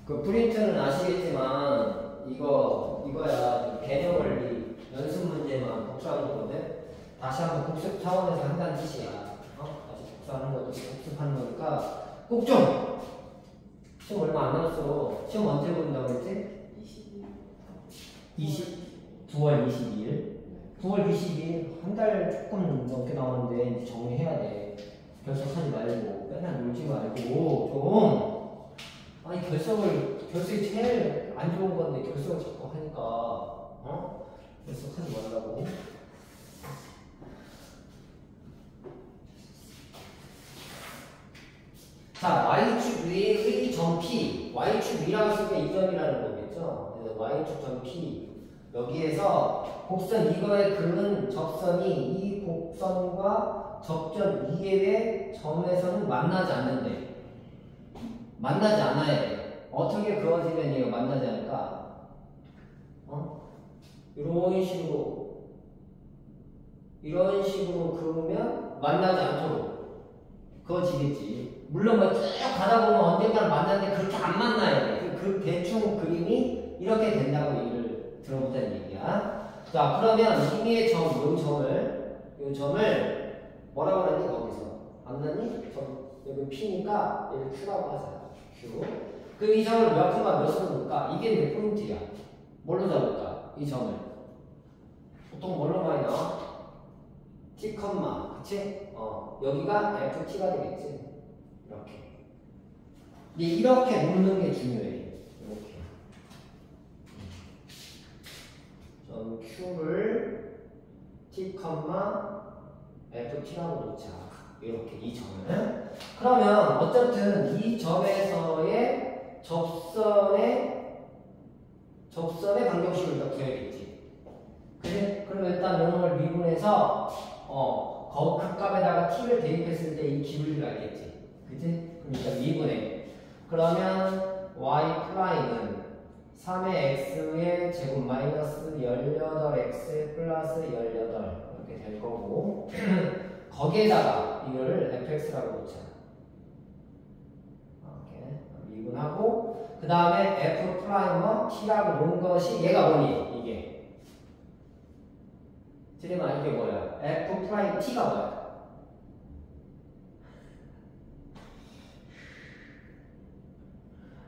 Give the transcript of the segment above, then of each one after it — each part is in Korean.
그 프린트는 아시겠지만 이거야 개념 원리 연습 문제만 복수하는 거거든. 다시 한번 복습 차원에서 한다는 뜻이야. 다시 복수하는 것도 복습하는 거니까 꼭 좀. 시험 얼마 안 남았어. 시험 언제 본다고 했지? 9월 22일. 9월 22일 한 달 조금 넘게 남았는데 이제 정리해야 돼. 결석하지 말고 맨날 놀지 말고 좀. 아니 결석이 제일 안 좋은 건데 결석을 자꾸 하니까 결석하지 말라고. 자, y축 위의 점 P, y축 위라고 했으니까 이 점이라는 거겠죠. 그래서 y축 점 P 여기에서 곡선 이거에 그은 접선이 이 곡선과 접점 이외의 점에서는 만나지 않는데 만나지 않아야 돼. 어떻게 그어지면 이거 만나지 않을까? 이런 식으로 그으면 만나지 않도록 그어지겠지. 물론 뭐 쭉 가다 보면 언젠가는 만나는데 그렇게 안 만나야 돼. 그 대충 그림이 이렇게 된다고 얘기를 들어보자는 얘기야. 자, 그러면 임의의 점, 요 점을 뭐라고 하니 거기서? 안 나니? 여기 P니까 얘를 Q라고 하자. Q. 그럼 이 점을 몇 콤마 몇으로 놓을까? 이게 내 포인트야. 뭘로 잡을까? 이 점을. 보통 뭘로 많이 나와? T 콤마. 그치? 여기가 FT가 되겠지. 이렇게 놓는 게 중요해. 이렇게. 점 Q를 T, FT라고 놓자. 이렇게 이 점을. 그러면 어쨌든 이 점에서의 접선의 방정식을 일단 구해야겠지. 그래? 그럼 일단 요놈을 미분해서 그 값에다가 t를 대입했을 때 이 기울기를 알겠지. 그치? 그럼 일단 미분해. 그러면 y 프라임은 3의 x의 제곱 마이너스 18x 플러스 18 이렇게 될 거고 거기에다가 이거를 fx라고 놓자. 이렇게 미분하고 그 다음에 f 프라임은 t라고 놓은 것이 얘가 뭐니? 이게 틀리면 이게 뭐야? f 프라임 t가 뭐야?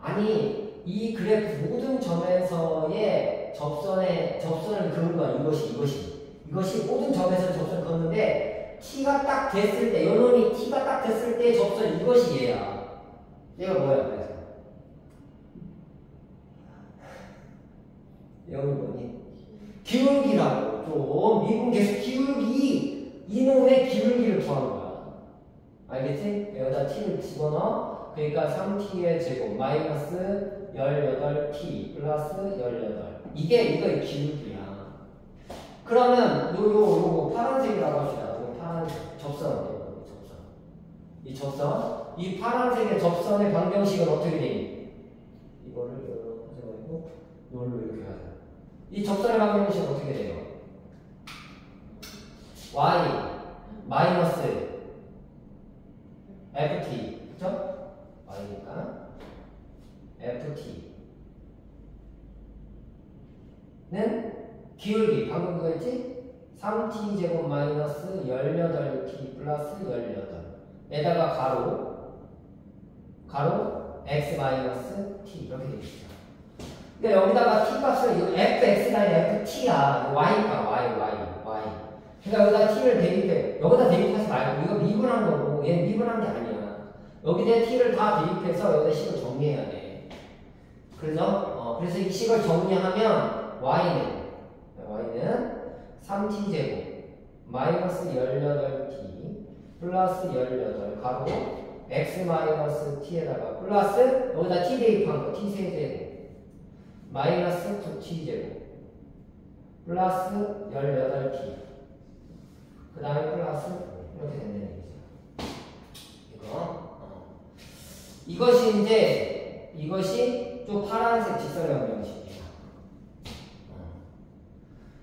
아니 이 그래프 모든 점에서의 접선을 그은 거야. 이것이 모든 점에서 접선을 그었는데 t가 딱 됐을 때 요놈이 t가 딱 됐을 때 접선 이것이 얘야. 얘가 뭐야? 그래서 여기 뭐니? 기울기라고. 좀 미분 계속 기울기 이놈의 기울기를 구하는 거야. 알겠지? 여기다 t를 집어넣어. 그러니까 3t의 제곱 마이너스 18t 플러스 18 이거의 기울기야. 그러면 요거 파란색이라고 합시다. 파란색 접선. 이 접선 이 파란색의 접선의 방정식은 어떻게 되니? 이거를 하지 말고 요걸로 이렇게 하자. 이 접선의 방정식은 어떻게 돼요? y 마이너스 ft 그쵸? y니까 ft는 기울기 방금 그거였지? 3t 제곱 마이너스 18t 플러스 18 에다가 가로 x 마이너스 t 이렇게 되겠죠. 그러니까 여기다가 t 값을 이거 fx가 아니라 ft야. y가 y. 그러니까 여기다 t를 대입해. 여기다 대입하지 말고 이거 미분한 거고 얘 미분한 게 아니야. 여기다 t를 다 대입해서 여기다 식을 정리해야 돼. 그래서 이 식을 정리하면 y는 3t 제곱 마이너스 18t 플러스 18 가로 x 마이너스 t에다가 플러스 여기다 t 대입한 거 t 세제곱 마이너스 9t 제곱 플러스 18t 그 다음에 플러스 이렇게 된다는 얘기죠. 이것이 좀 파란색 직선의 방정식이에요.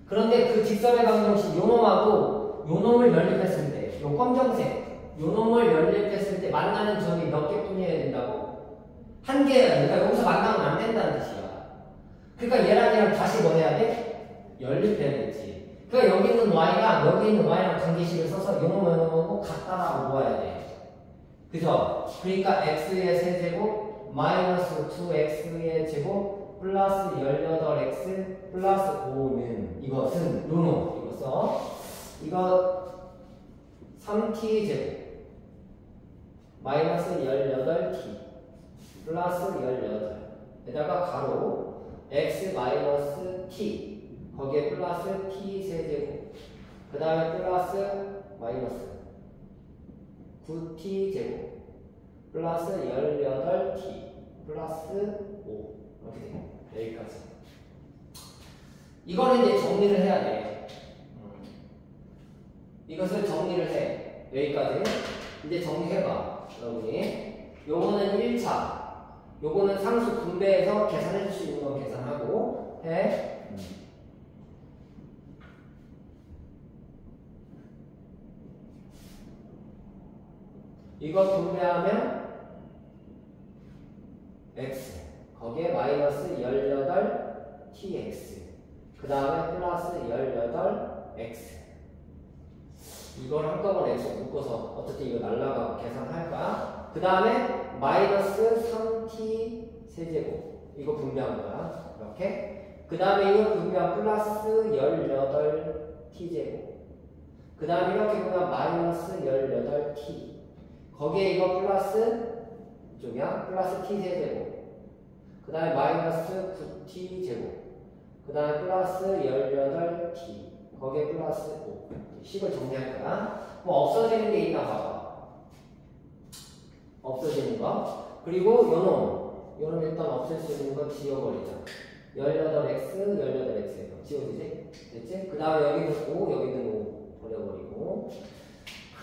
그런데 그 직선의 방정식 요놈하고 요놈을 연립했을 때 요 검정색 요놈을 연립했을 때 만나는 점이 몇 개뿐이어야 된다고? 한 개야. 그러니까 여기서 만나면 안 안 된다는 뜻이야. 그러니까 얘랑 얘랑 다시 뭐 해야 돼? 연립해야겠지. 그러니까 여기 있는 y가 여기 있는 y랑 관계식을 써서 요놈하고 같다라고 모아야 돼. 그죠? 그러니까 x의 세제곱 마이너스 2x의 제곱 플러스 18x 플러스 5는 이것은 요놈 이거 써. 이거 3t 제곱 마이너스 18t 플러스 18에다가 가로 x 마이너스 t 거기에 플러스 t 세제곱 그 다음에 플러스 마이너스 9t 제곱 플러스 18t 플러스 5 이렇게 돼요. 여기까지. 이거는 이제 정리를 해야 돼. 이것을 정리를 해. 여기까지. 이제 정리해봐. 여러분이. 요거는 1차. 요거는 상수 분배해서 계산해 줄 수 있는 건 계산하고 해. 이거 분배하면 x 거기에 마이너스 18tx 그 다음에 플러스 18x 이걸 한꺼번에 x 묶어서 어떻게 이거 날라가고 계산할까? 그 다음에 마이너스 3t 세제곱 이거 분배한 거야. 이렇게. 그 다음에 이거 분배한 플러스 18t 제곱 그 다음에 이렇게 보면 마이너스 18t 거기에 이거 플러스 이쪽이야. 플러스 t 세제곱 그 다음에 마이너스 9t 제곱 그 다음에 플러스 18t 거기에 플러스 5 식을 정리할 거야. 뭐 없어지는 게 있나 봐봐. 없어지는 거. 그리고 요놈 일단 없앨 수 있는 거 지워버리자. 18x 18x 지워지지? 됐지? 그 다음에 여기는 5 여기는 5 버려버리고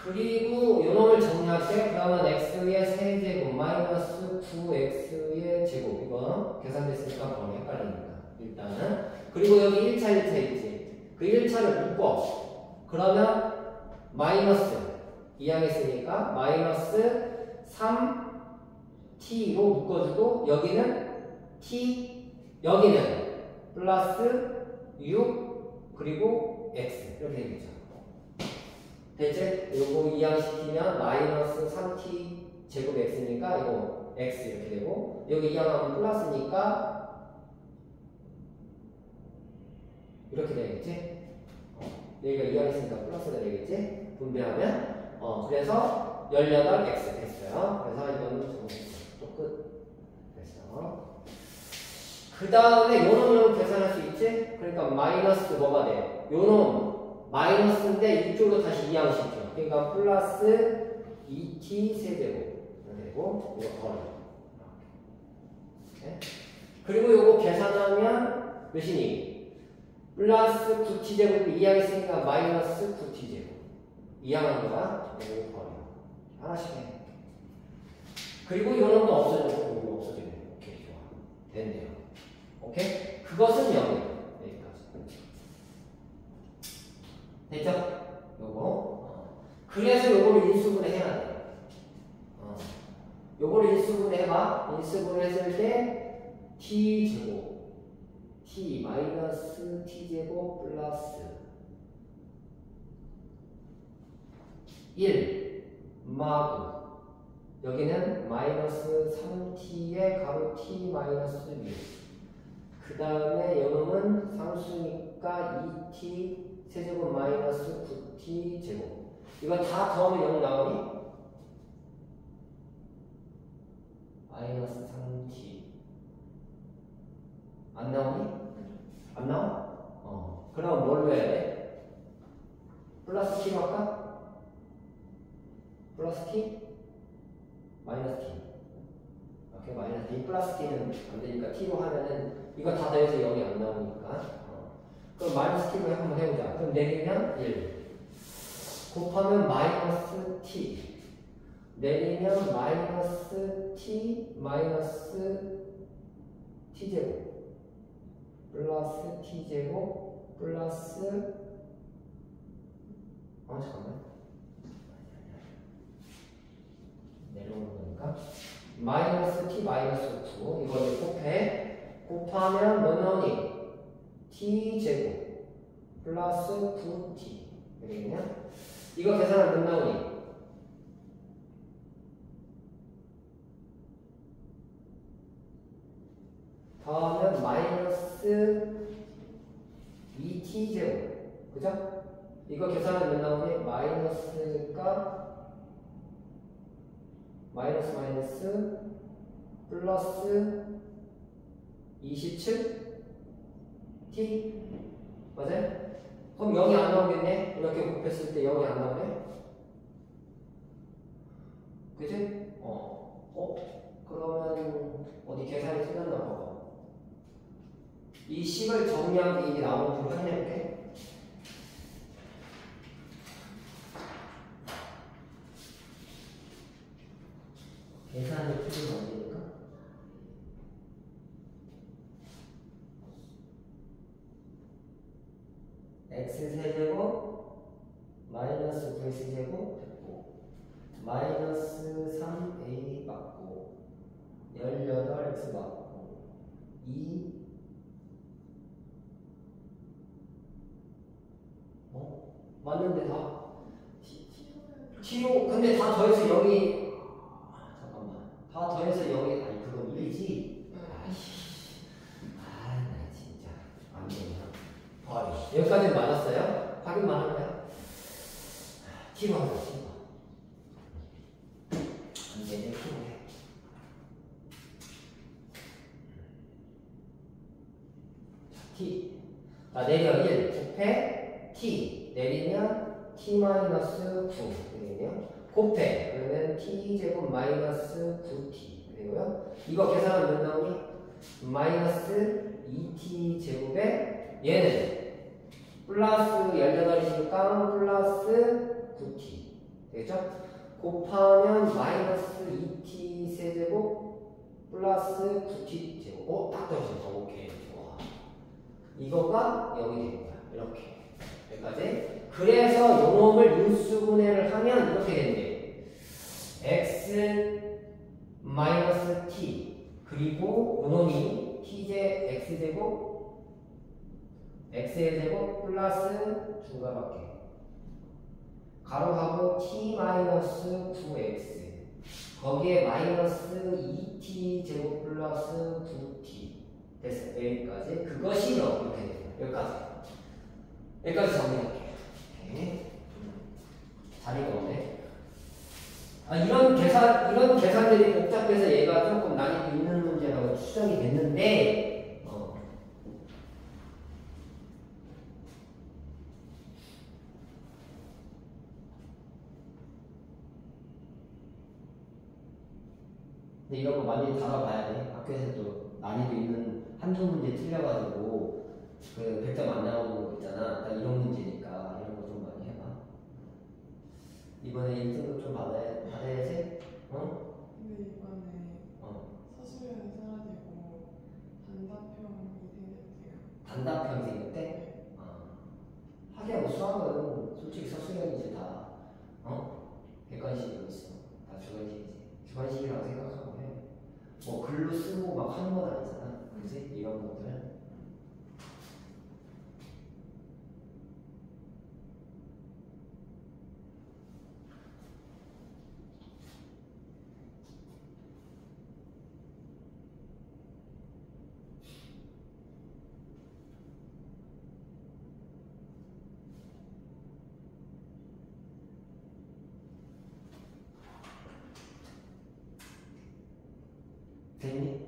그리고 요놈을 정리할 때 그러면 x의 세제곱 마이너스 9x의 제곱 이거 계산됐으니까 번호 헷갈리니까 일단은 그리고 여기 1차 있지 그 1차를 묶어 그러면 마이너스 이항했으니까 마이너스 3t로 묶어주고 여기는 t 여기는 플러스 6 그리고 x 이렇게 되겠죠. 됐지? 요거 이항시키면 마이너스 3t 제곱 x니까 이거 x 이렇게 되고 여기 이항하면 플러스니까 이렇게 되겠지? 여기가 이항했으니까 플러스가 되겠지? 분배하면 그래서 18x 됐어요. 그래서 이거는 또 끝. 됐어. 그 다음에 요놈을 계산할 수 있지? 그러니까 마이너스 뭐가 돼? 요놈 마이너스인데 이쪽으로 다시 이항시켜. 그러니까 플러스 2t 세제곱 되고 이거 버려. 이렇게. 그리고 요거 계산하면 몇이니? 플러스 9t 제곱이 이항했으니까 마이너스 9t 제곱. 이항한 거야. 이거 버려. 하나씩 해. 그리고 요놈도 없어지고 이거 없어지네. 오케이 좋아. 됐네요. 오케이? 그것은 여기. 됐죠? 요거. 그래서 요거를 인수분해 해야 돼. 요거를 인수분해 해봐. 인수분해 했을 때 t제곱 t 마이너스 t제곱 플러스 1 마구 여기는 마이너스 3t의 가로 t 마이너스 6 그 다음에 요놈은 상수니까 2t 세제곱 마이너스 9t 제곱 이거 다 더하면 0 나오니? 마이너스 3t 안 나오니? 안 나와? 그럼 뭘로 해야 돼? 플러스 t로 할까? 플러스 t? 마이너스 t 이렇게 마이너스 t 플러스 t는 안 되니까 t로 하면은 이거 다 더해서 0이 안 나오니까 그럼 마이너스 t로 한번 해보자. 그럼 내리면 1 곱하면 마이너스 t 내리면 마이너스 t 마이너스 t제곱 플러스 t제곱 플러스 잠깐만 내려오는 거니까 마이너스 t 마이너스 9 이걸 곱해 곱하면 뭐 나오니? t제곱 플러스 9t 되겠냐? 이거 계산하면 몇 나오니? 더하면 마이너스 2t제곱 그죠? 이거 계산하면 몇 나오니? 마이너스가 마이너스 플러스 27t 맞아요? 그럼 0이 안 나오겠네? 이렇게 곱했을 때 0이 안 나오네? 그지? 그러면 어디 계산이 틀렸나 봐봐. 이 식을 정리한 게 이게 나오는지 확인해볼게. 계산이 틀리면 안 되니까. x세제곱 마이너스 9x제곱 됐고 마이너스 3a 맞고 18x 맞고 2 맞는데 다 t로 근데 다 더해서 0이 잠깐만 다 더해서 0이 아니 그건 1이지 나 진짜 안 되냐 여기까지는 맞았어요? 확인만 하는 거야? t로 하자 t로 안 되네 t로 해 t 자 내려 1 곱해 t 내리면 t-9 되겠네요. 곱해 그러면 t제곱 마이너스 9t 되고요. 이거 계산하면 몇 나오니? 마이너스 2t 제곱에 얘는 플러스 18이니까 플러스 9t 되겠죠? 곱하면 마이너스 2t 세제곱 플러스 9t 제곱 딱 떨어진다. 오케이 좋아. 이거가 0이 되는 거야. 이렇게 여기까지. 그래서 요놈을 인수분해를 하면 이렇게 된대. x 마이너스 t 그리고 요놈이 x제곱 x의 제곱 플러스 중괄호할게 가로하고 t 마이너스 9x 거기에 마이너스 2t 제곱 플러스 9t 됐어. 여기까지. 그것이 이렇게 됩니다. 여기까지 정리할게요. 자리가 없네. 이런 계산들이 복잡해서 얘가 조금 난이도 있는 문제라고 추정이 됐는데, 근데 이런 거 많이 다뤄봐야 돼. 학교에서도 난이도 있는 한두 문제 틀려가지고, 100점 안 나오는 거 있잖아. 딱 이런 문제니까 이런 거 좀 많이 해봐. 이번에 1등급 좀 받아야지? 근데 이번에 서술형이 사라지고 단답형이 생겼대요. 단답형 생겼대? 네. 하기야 뭐 수학은 솔직히 서술형이지 다. 객관식이 있어. 다 주관식이지. 주관식이라고 생각하고 해. 뭐 글로 쓰고 막 하는 건 아니잖아. 그지? 이런 것들. 됐니?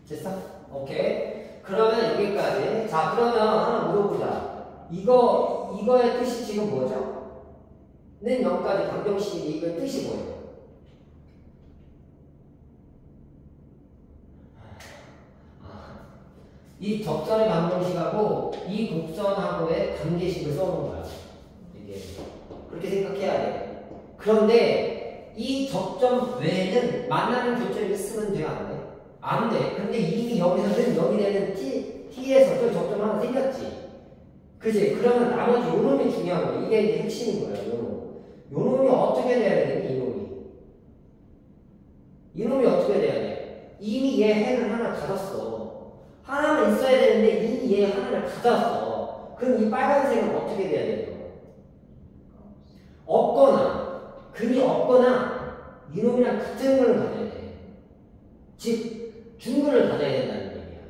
됐어? 오케이. 그러면 여기까지. 자, 그러면 하나 물어보자. 이거의 뜻이 지금 뭐죠? 는 0까지 방정식이 이거의 뜻이 뭐예요? 이 접선의 방정식하고 이 곡선하고의 관계식을 써놓은 거야. 이게. 그렇게 생각해야 돼. 그런데 이 접점 외에는 만나는 교점이 있으면 돼요? 안 돼? 안 돼. 근데 이미 여기서는 여기 되는 t에서 저 접점 하나 생겼지. 그지? 그러면 나머지 요놈이 중요한 거야. 이게 이제 핵심인 거야. 요놈이 어떻게 돼야 되니? 이놈이 어떻게 돼야 돼? 이미 얘 해를 하나 가졌어. 하나만 있어야 되는데 이미 얘 하나를 가졌어. 그럼 이 빨간색은 어떻게 돼야 돼요? 없거나 근이 없거나 이놈이랑 같은 걸 가져야 돼. 즉 중근을 가져야 된다는 얘기야.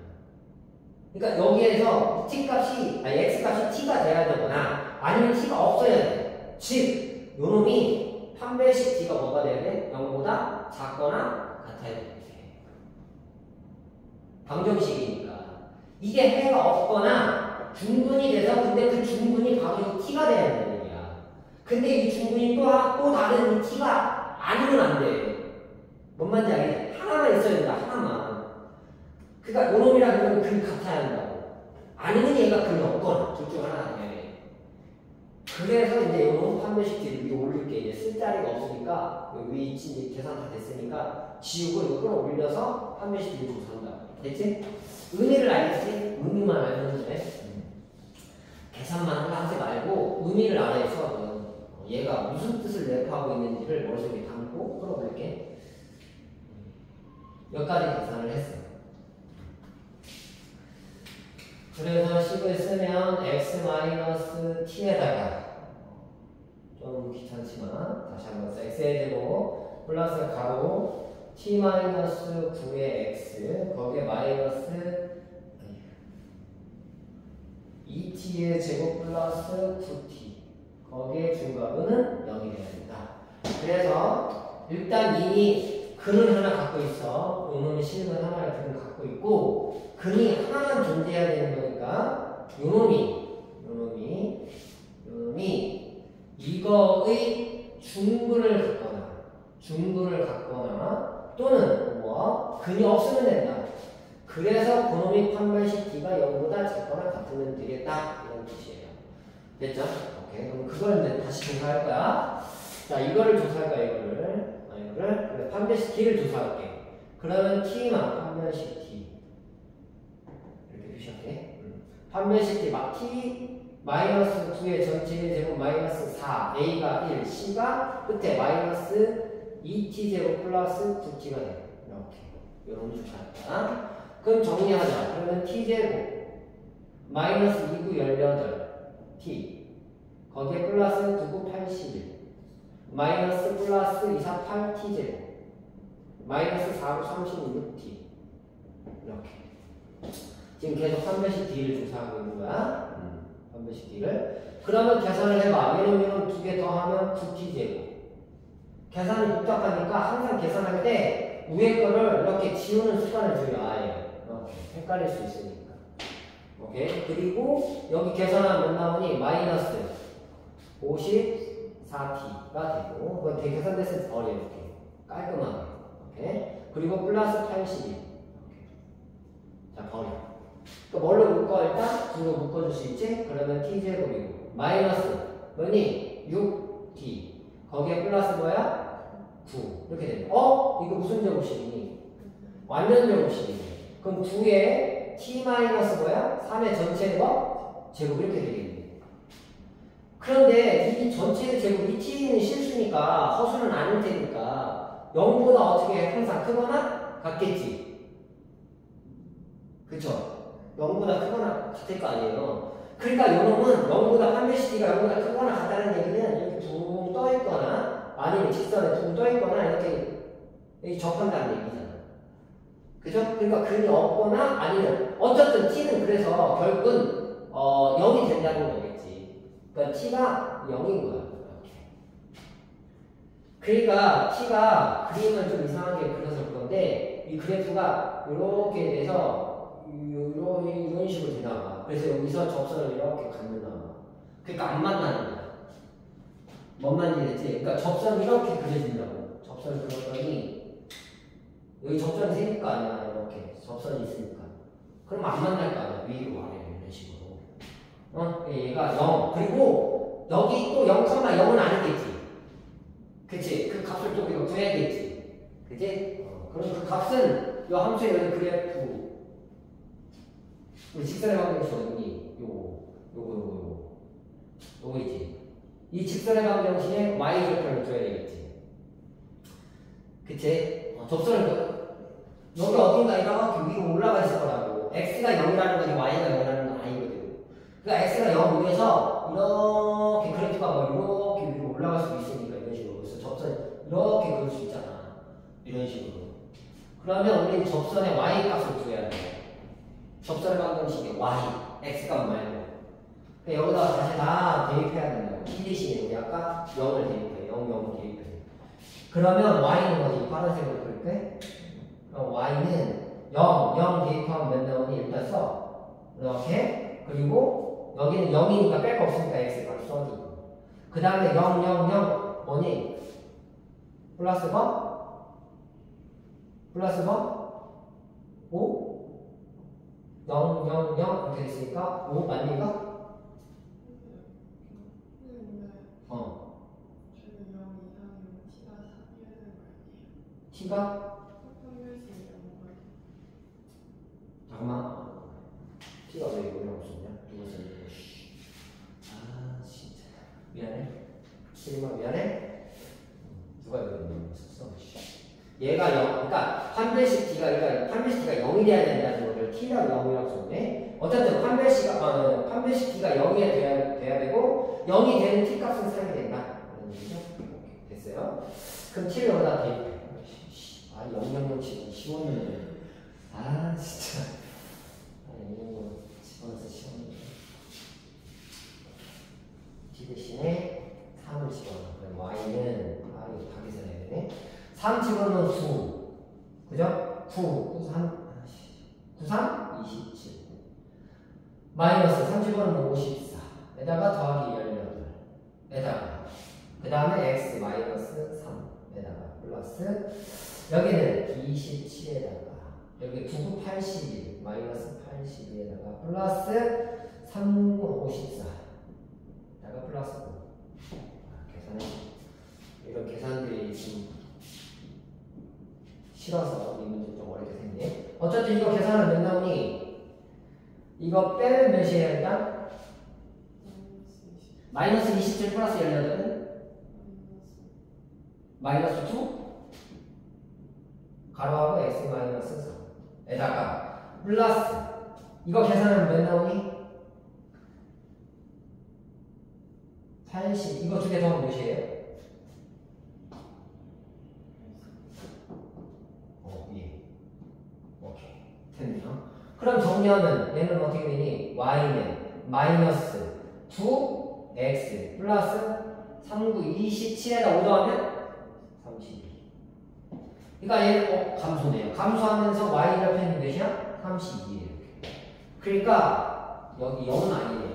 그러니까 여기에서 x 값이 t가 돼야 되거나 아니면 t가 없어야 돼. 즉 요놈이 판별식 t가 뭐가 돼야 돼? 0보다 작거나 같아야 돼. 방정식이니까 이게 해가 없거나 중분이 돼서 근데 그 중분이 바로 이 t가 돼야 된다는 얘기야. 근데 이 중분이 또 다른 이 t가 아니면 안 돼. 뭔 말인지 알겠지? 하나만 있어야 된다. 하나만. 그러니까 요놈이랑 그러면 글이 같아야 한다고. 아니면 얘가 글이 없거나 둘 중 하나 아니야. 그래서 이제 요놈 판별식 뒤를 위에 올릴게. 이제 쓸 자리가 없으니까 여기 이제 계산 다 됐으니까 지우고 이거 끌어올려서 판별식 뒤를 조사한다. 됐지? 의미를 알겠지? 의미만 알면 돼. 계산만 하지 말고 의미를 알아야 수학은. 얘가 무슨 뜻을 내포하고 있는지를 머릿속에 담고 끌어볼게. 몇 가지 계산을 했어. 그래서 식을 쓰면 x-t에다가 좀 귀찮지만 다시 한번 써. x의 제곱 플러스 가로 t-9의 x 거기에 마이너스 2t의 제곱 플러스 9t 거기에 중괄호는 0이 돼야 된다. 그래서 일단 이미 근을 하나 갖고 있어. 요놈이 실근 하나를 근을 갖고 있고 근이 하나만 존재해야 되는 거니까 요놈이 이거의 중근을 갖거나 또는 뭐 근이 없으면 된다. 그래서 그놈이 판별식 t가 0보다 작거나 같으면 되겠다 이런 뜻이에요. 됐죠? 오케이. 그럼 그걸 이제 다시 조사할 거야. 자, 이거를 조사할 거야. 이거를 그래, 판별식 t를 조사할게. 그러면 t만 판별식 t 이렇게 표시할게. 판별식 t 마이너스 9의 전체의 제곱 마이너스 4 a가 1 c가 끝에 마이너스 2t 제곱 플러스 9t가 돼. 이렇게 요런 조사할까. 그럼 정리하자. 그러면 t 제곱 마이너스 2구 18 t 거기에 플러스 9구 81 마이너스 플러스 2, 4, 8 t 제곱 마이너스 4구 36t 이렇게 지금 계속 판별식 d를 조사하고 있는 거야. 판별식 d를. 그러면 계산을 해봐. 얘는 두 개 더하면 9t 제곱. 계산이 복잡하니까 항상 계산할 때 위에 거를 이렇게 지우는 습관을 들여. 아예 이렇게 헷갈릴 수 있으니까. 오케이. 그리고 여기 계산하면 몇 나오니? 마이너스 54t가 되고 그건 대계산됐을 때 버려. 이렇게 깔끔하게. 오케이. 그리고 플러스 82. 자, 버려. 그러니까 뭘로 묶어? 일단 9로 묶어줄 수 있지? 그러면 t제곱이고 마이너스 뭐니? 6t 거기에 플러스 뭐야? 9 이렇게 되네. 이거 무슨 제곱식이니? 완전 제곱식이네. 그럼 2에 t 마이너스 뭐야? 3의 전체 제곱 이렇게 되겠네. 그런데 이 전체의 제곱 이 t는 실수니까 허수는 아닐 테니까 0보다 어떻게 항상 크거나 같겠지. 그쵸? 0보다 크거나 같을 거 아니에요. 그러니까 요놈은 0보다 판별식 t가 0보다 크거나 같다는 얘기는 이렇게 둥 떠있거나 아니면 직선에 둥 떠있거나 이렇게 접한다는 얘기잖아. 그죠? 그러니까 근이 없거나 아니면 어쨌든 t는 그래서 결국은 0이 된다는 거겠지. 그러니까 t가 0인 거야. 이렇게. 그러니까 t가 그림을 좀 이상하게 그려서 그런데 이 그래프가 이렇게 돼서 이런 식으로 되나봐. 그래서 여기서 접선을 이렇게 갖는다봐. 그러니까 안 만나는 거야. 뭔 말인지 됐지? 그러니까 접선이 이렇게 그려진다고. 접선을 그렸더니 여기 접선이 생길 거 아니야. 이렇게 접선이 있으니까. 그럼 안 만날 거 아니야. 위로 아래로 이런 식으로. 얘가 0. 그리고 여기 또 0,0은 아니겠지. 그치? 그 값을 또 이거 구해야겠지. 그치? 그럼 그 값은 이 함수의 여기 그래프 우리 직선의 방정식 어디니? 요거 있지. 이 직선의 방정식에 y 절편을 줘야 되겠지. 그치? 접선을 여기 어딘가 이렇게 위로 올라가 있을 거라고. x가 0이라는 거지 y가 0이라는 건 아니거든. 그러니까 x가 0 위에서 이렇게 그래프가 뭐 이렇게 위로 올라갈 수도 있으니까 이런 식으로. 그래서 접선 이렇게 그릴 수 있잖아. 이런 식으로. 그러면 우리는 접선의 y 값을 구해야 돼. 접선의 방정식이 y, x값 말고. 그러니까 여기다가 다시 다 대입해야 된다고. t 대신에 우리 아까 0을 대입해. 0 대입해. 그러면 y는 뭐지? 파란색으로 그릴 때? 그럼 y는 0 대입하면 몇 나오니? 일단 써. 이렇게. 그리고 여기는 0이니까 뺄 거 없으니까 x값 써니. 그 다음에 0 뭐니? 플러스 거? 플러스 거? 5? 0 이렇게 됐으니까 5 맞니까? 어. 저는 0 이상이면 t가 3이어야 되는 거 아니에요? t가? 잠깐만. t가 왜 이거라고 썼냐? 누가 썼냐? 아 진짜 미안해. 실마 미안해. 누가 이거 썼어? 얘가 0, 그러니까 판별식 t가 그러니까 판별식 t가 0이 돼야 된다는 거를 t라고 0이라고 썼네. 어쨌든 판별식 t가 0이 돼야 되고 0이 되는 t 값은 사용이 된다. 그런 얘기죠? 됐어요? 그럼 t를 여기다 대입해. 아 000치고 15는 아 진짜 이런 거 집어넣어서 시원해. t 대신에 3을 집어넣어. 그럼 y는 이거 다 계산해야 되네. 3 집어넣으면 9. 그죠? 9, 3, 27. 마이너스 3 집어넣으면 54. 에다가 더하기 18. 에다가. 그 다음에 x 마이너스 3. 에다가 플러스. 여기는 27에다가. 여기 9, 81. 마이너스 82에다가 플러스 3, 54. 에다가 플러스 9. 계산해. 이런 계산들이 지금 싫어서 이 문제 좀 어렵게 생겼네. 어쨌든 이거 계산은 몇 나오니? 이거 빼면 몇이에요 일단? 마이너스 27 플러스 18은? 마이너스 2? 가로하고 x 마이너스 3 에다가 플러스 이거 계산하면 몇 나오니? 80 이거 두 개 더하면 몇이에요? 됐네요. 그럼 정리하면 얘는 어떻게 되니? y는 마이너스 2x 플러스 3, 9, 27에다 5 더하면 32. 그러니까 얘는 감소네요. 감소하면서 y 옆에는 몇이야? 32예요. 그러니까 여기 0은 아니네요.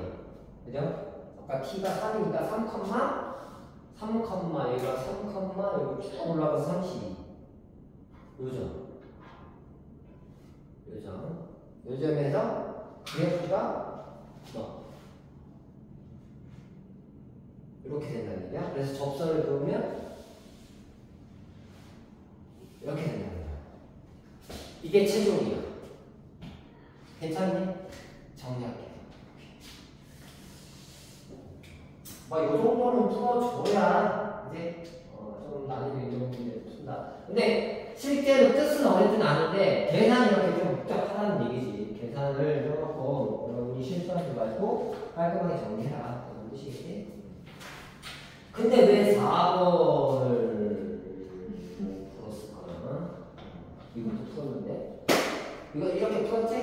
그죠? 아까 t가 3이니까 3, 여기가 3, 여기 쭉 올라가서 32. 요점에서 그래프가 이렇게 된다는 얘기야. 그래서 접선을 그으면 이렇게 된다는 거야. 이게 최종이야. 괜찮니? 정리할게. 요 정도는 풀어줘야 이제 좀 난이도 있는 문제를 푼다. 근데 실제로 뜻은 어렵진 않은데 계산이 이렇게 좀 복잡하다는 얘기지. 계산을 해놓고 여러분이 실수하지 말고 깔끔하게 정리해라. 그런 뜻이겠지. 근데 왜 4번을 풀었을까? 이것도 풀었는데 이거 이렇게 풀었지?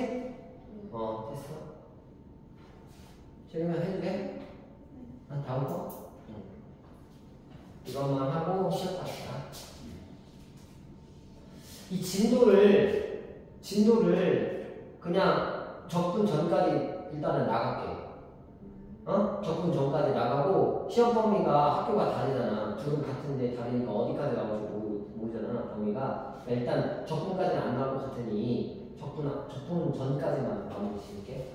됐어. 저기만 해도 돼? 다음 거? 이것만 하고 시험 갑시다. 이 진도를 그냥 적분 전까지 일단은 나갈게. 적분 전까지 나가고 시험 범위가 학교가 다르잖아. 둘은 같은데 다르니까 어디까지 나올지 모르잖아. 범위가 일단 적분까지는 안 나올 것 같으니 적분 전까지만 마무리 지을게.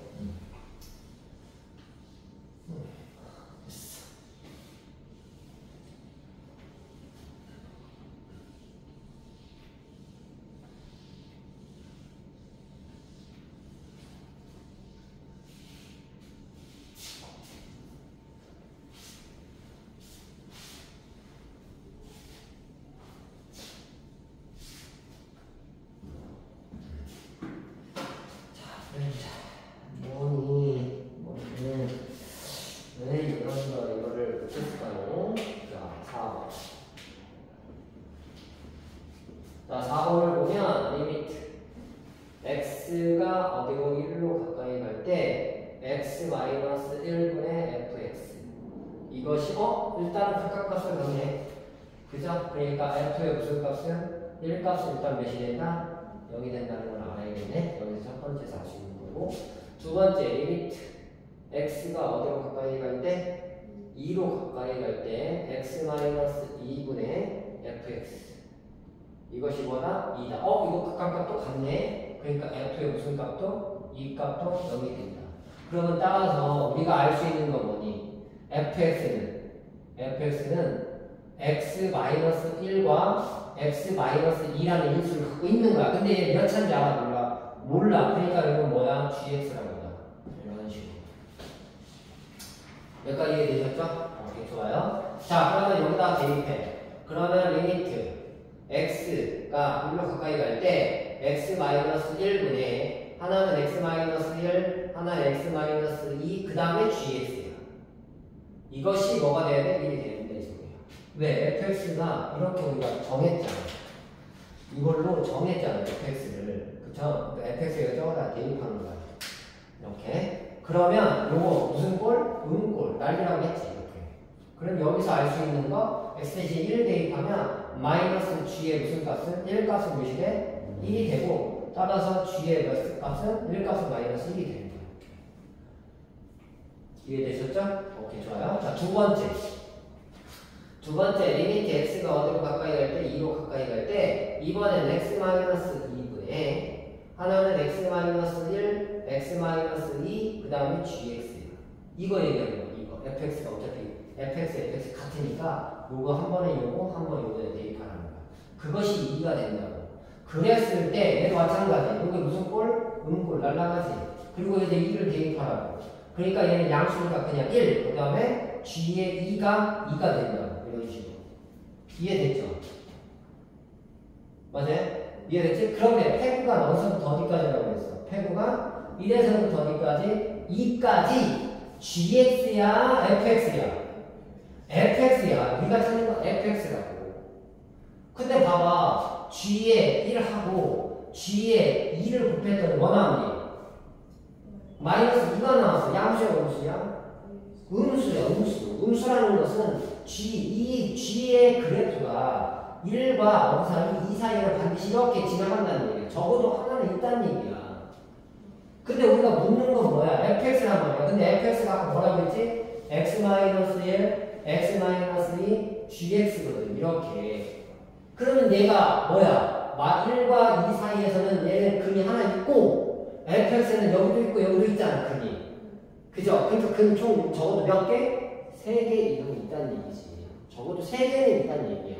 자, 4번을 보면 리미트 x가 어디로 1로 가까이 갈 때 x-1분의 fx 이것이 일단 극각값을 정해. 그죠? 그러니까 f의 무슨 값은 1값은 일단 몇이 된다? 0이 된다는 걸 알아야겠네. 여기서 첫 번째에서 알 수 있는 거고, 두 번째 리미트 x가 어디로 가까이 갈 때 2로 가까이 갈 때 x-2분의 fx 이것이 뭐다? 2다. 이거 극각값도 같네. 그러니까 f의 무슨 값도 2 값도 0이 된다. 그러면 따라서 우리가 알 수 있는 건 뭐니? fx는 x-1과 x-2라는 인수를 갖고 있는 거야. 근데 얘 몇 차인지 알아? 몰라. 그러니까 이건 뭐야? gx라고 한다. 이런 식으로. 여기까지 이해되셨죠? 오케이, 좋아요. 자, 그러면 여기다 대입해. 그러면 리미트 x가 1로 가까이 갈 때 x-1분의 하나는 x-1, 하나는 x-2, 그 다음에 gx야. 이것이 뭐가 돼야 돼? 1이 되는데 이 소리야. 왜? fx가 이렇게 우리가 정했잖아. 이걸로 정했잖아, fx를. 그쵸? 그러니까 fx가 저거다 대입하는 거야. 이렇게. 그러면 요거 무슨 꼴? 음꼴. 난리라고 했지, 이렇게. 그럼 여기서 알 수 있는 거 x 대신 1 대입하면 마이너스 g의 무슨 값은 1값은 몇이 돼? 1이 되고 따라서 g의 몇 값은 1값은 마이너스 1이 되는 거야. 이해되셨죠? 오케이, 좋아요. 자, 두 번째 리미트 x가 어디로 가까이 갈 때 2로 가까이 갈 때 이번엔 x-2분의 하나는 x-1, x-2, 그 다음에 gx야. 이거 얘기하는 거. 이거 fx가 어차피 fx 같으니까 요거 한 번에 요거 한 번에 요거에 대입하라는 거야. 그것이 2가 된다고. 그랬을 때 얘도 마찬가지. 여기 무슨 꼴? 음꼴 날라가지. 그리고 이제 2를 대입하라고. 그러니까 얘는 양수니까 그냥 1. 그 다음에 g의 2가 된다고. 이런 식으로. 이해됐죠? 맞아요? 이해됐지? 그런데 패구가 어디서부터 어디까지라고 했어? 패구가 1에서부터 어디까지? 2까지 gx야 fx야? fx야. 우리가 찾는 건 fx라고. 근데 봐봐. g에 1하고 g에 2를 곱했더니 뭐 나왔니? 마이너스 2가 나왔어. 양수야 음수야? 음수야 음수. 음수라는 것은 g의 그래프가 1과 어디서 2 사이를 반드시 이렇게 지나간다는 얘기야. 적어도 하나는 있다는 얘기야. 근데 우리가 묻는 건 뭐야? fx란 말이야. 근데 fx가 아까 뭐라고 했지? x-1, x-2, gx거든. 이렇게. 그러면 얘가 뭐야? 1과 2 사이에서는 얘는 근이 하나 있고 fx는 여기도 있고 여기도 있잖아. 근이. 그죠? 그러니까 근 총 적어도 몇 개? 3개 이상이 있다는 얘기지. 적어도 3개는 있다는 얘기야.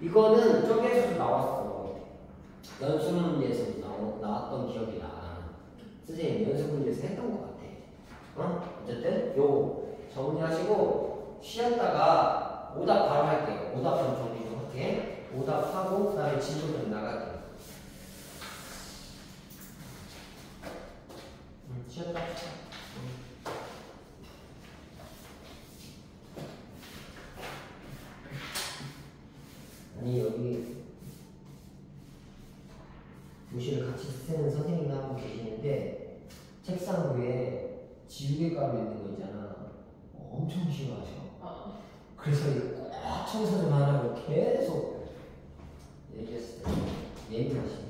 이거는 저기에서도 나왔어. 연습 문제에서도 나왔던 기억이 나. 선생님 연습 문제에서 했던 것 같아. 어쨌든 요거 정리하시고 쉬었다가 오답 바로 할게요. 오답 좀 정리 좀 할게. 오답하고 그 다음에 질문 좀 나갈게요. 쉬었다. 아니 여기 교실을 같이 쓰는 선생님 한 분 계시는데 책상 위에 지우개 가루 있는 거 있잖아. 엄청 싫어하셔. 그래서 이거 꼭 청소 좀 하라고 계속 얘기했을 때 예민하시네.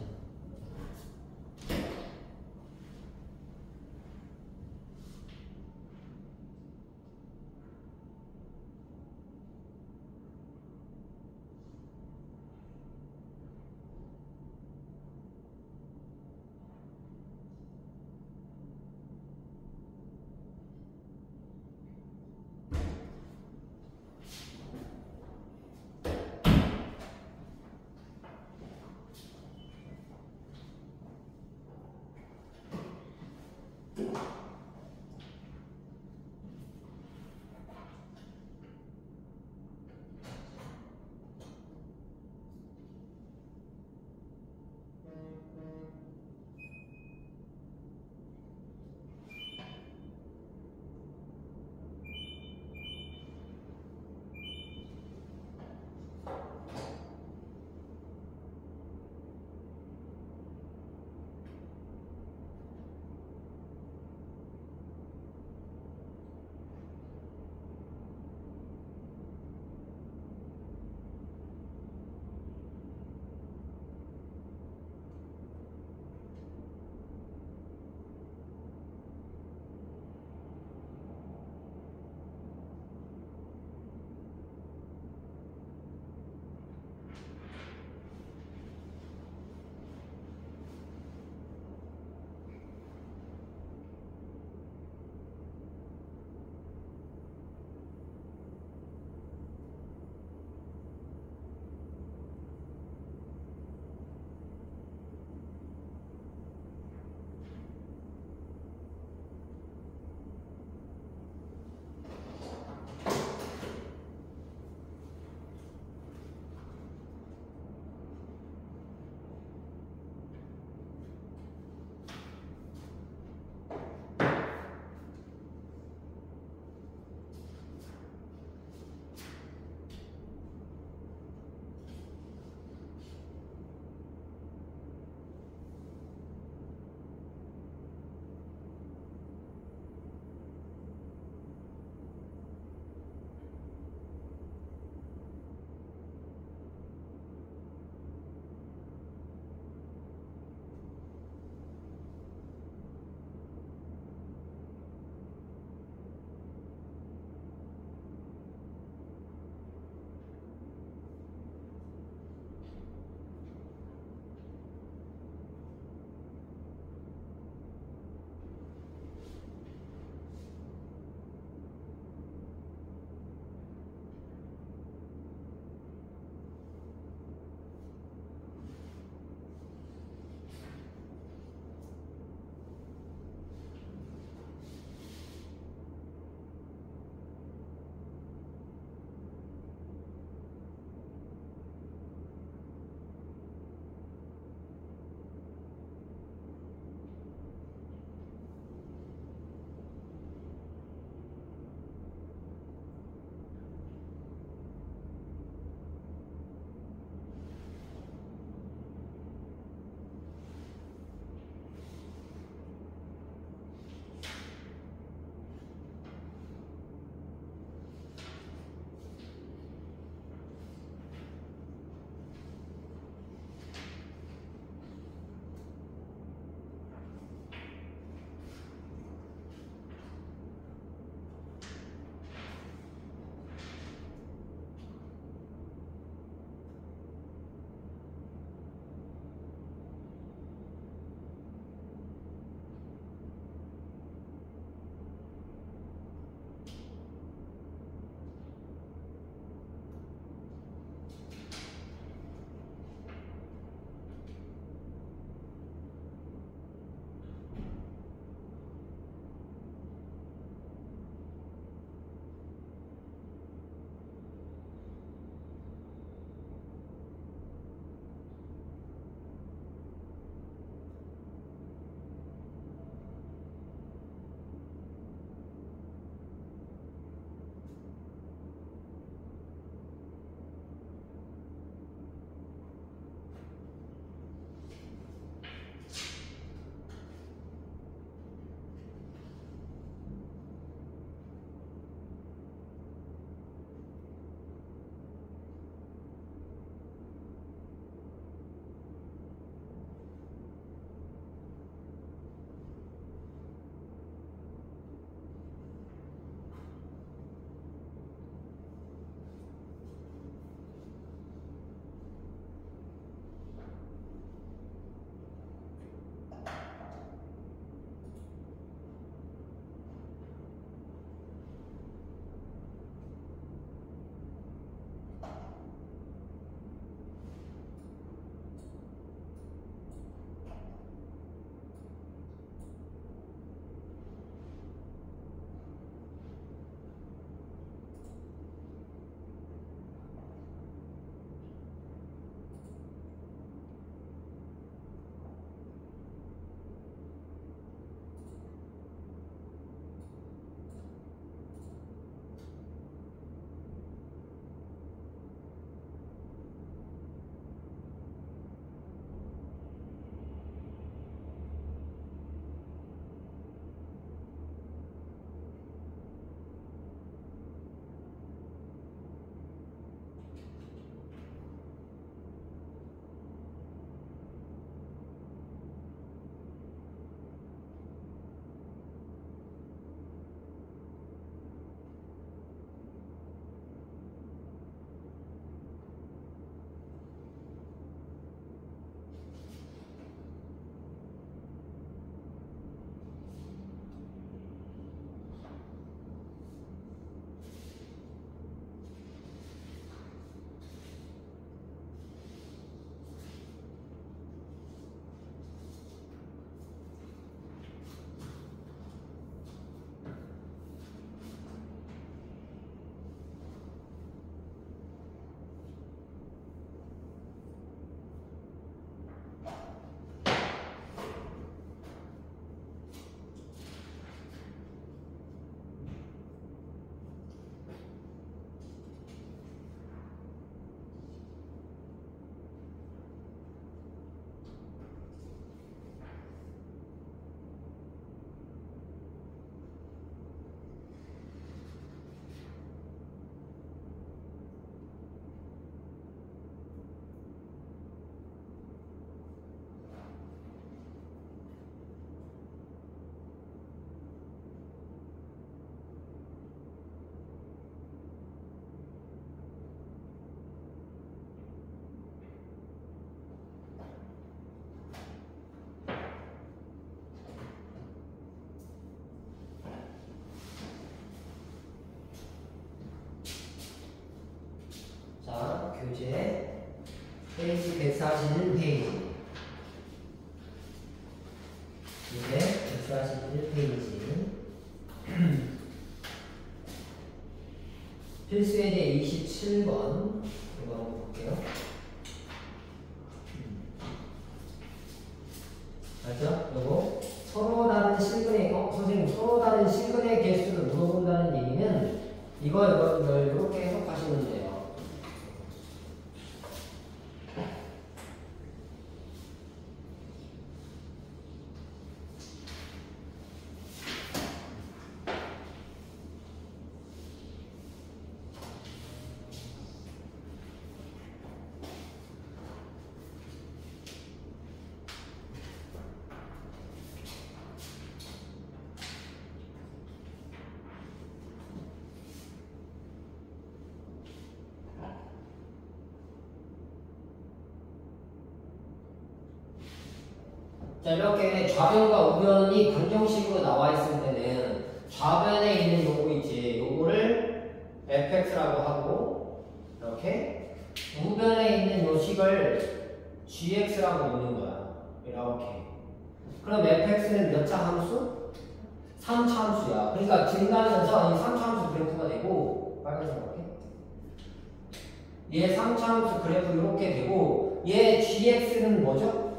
교재 페이지 141페이지. 교재 141페이지. 필수에 대해 27번. 이거 한번 볼게요. 맞죠? 요거 서로 다른 실근의 선생님 서로 다른 실근의 개수를 물어본다는 얘기는 이걸 이렇게 해석하시면 돼요. 자, 이렇게 좌변과 우변이 방정식으로 나와 있을 때는 좌변에 있는 요거 있지, 요거를 fx라고 하고, 이렇게 우변에 있는 요 식을 gx라고 놓는 거야. 이렇게. 그럼 fx는 몇 차 함수? 3차 함수야. 그러니까 증가하면서 이 3차 함수 그래프가 되고, 빨간색 이렇게. 얘 3차 함수 그래프 이렇게 되고, 얘 gx는 뭐죠?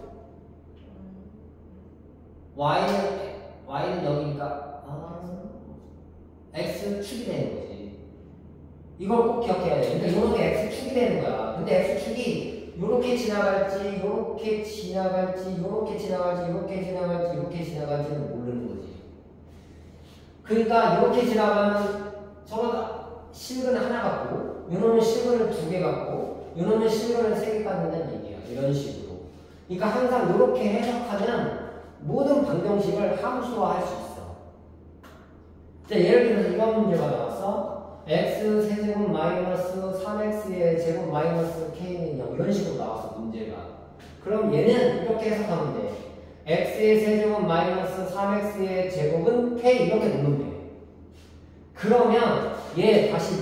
y는 여기니까 x축이 되는 거지. 이걸 꼭 기억해야 돼. 그러니까 요런 게 x축이 되는 거야. 근데 x축이 요렇게 지나갈지, 요렇게 지나갈지, 요렇게 지나갈지, 요렇게 지나갈지, 요렇게 지나갈지는 모르는 거지. 그러니까 요렇게 지나가면 서로 다 실근을 하나 갖고, 요놈은 실근을 2개 갖고, 요놈은 실근을 3개 갖는다는 얘기야. 이런 식으로. 그러니까 항상 요렇게 해석하면 모든 방정식을 함수화할 수 있어. 자, 예를 들어서 이런 문제가 나왔어. x 세제곱 마이너스 3x의 제곱 마이너스 k는 0 이런 식으로 나왔어 문제가. 그럼 얘는 이렇게 해석하면 돼. x의 세제곱 마이너스 3x의 제곱은 k 이렇게 놓으면 돼. 그러면 얘 다시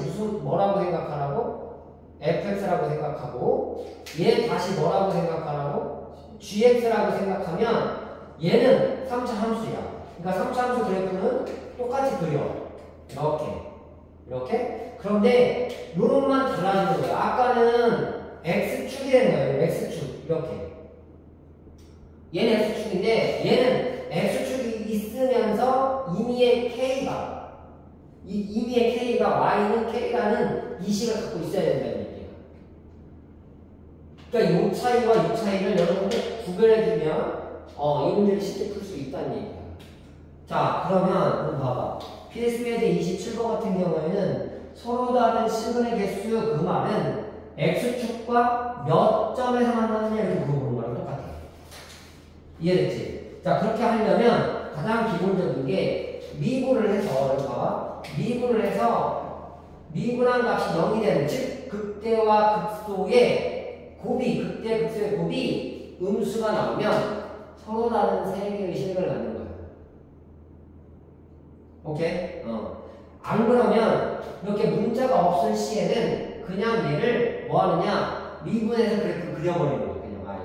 뭐라고 생각하라고? fx라고 생각하고, 얘 다시 뭐라고 생각하라고? gx라고 생각하면 얘는 3차 함수야. 그러니까 3차 함수 그래프는 똑같이 그려. 이렇게. 그런데 요런만 달라지는 거야. 아까는 x축이 되는 거예요. x축. 이렇게. 얘는 x축인데 얘는 x축이 있으면서 임의의 k가 임의의 k가 y는 k라는 이식을 갖고 있어야 된다는 얘기야. 그러니까 요 차이와 이 차이를 여러분들 구별해 두면 이 문제를 쉽게 풀 수 있다는 얘기야. 자, 그러면 한번 봐봐. 필수에 대해 27번 같은 경우에는 서로 다른 실근의 개수 그 말은 x축과 몇 점에서 만나느냐 이렇게 물어보는 거랑 똑같아. 이해됐지? 자, 그렇게 하려면 가장 기본적인 게 미분을 해서 봐봐. 미분을 해서 미분한 값이 0이 되는, 즉 극대와 극소의 곱이, 극대 극소의 곱이 음수가 나오면 서로 다른 세 개의 실근을 갖는 거야. 오케이? 안 그러면 이렇게 문자가 없을 시에는 그냥 얘를 뭐 하느냐? 미분해서 그래프 그려버리는 거야. 그냥 아예.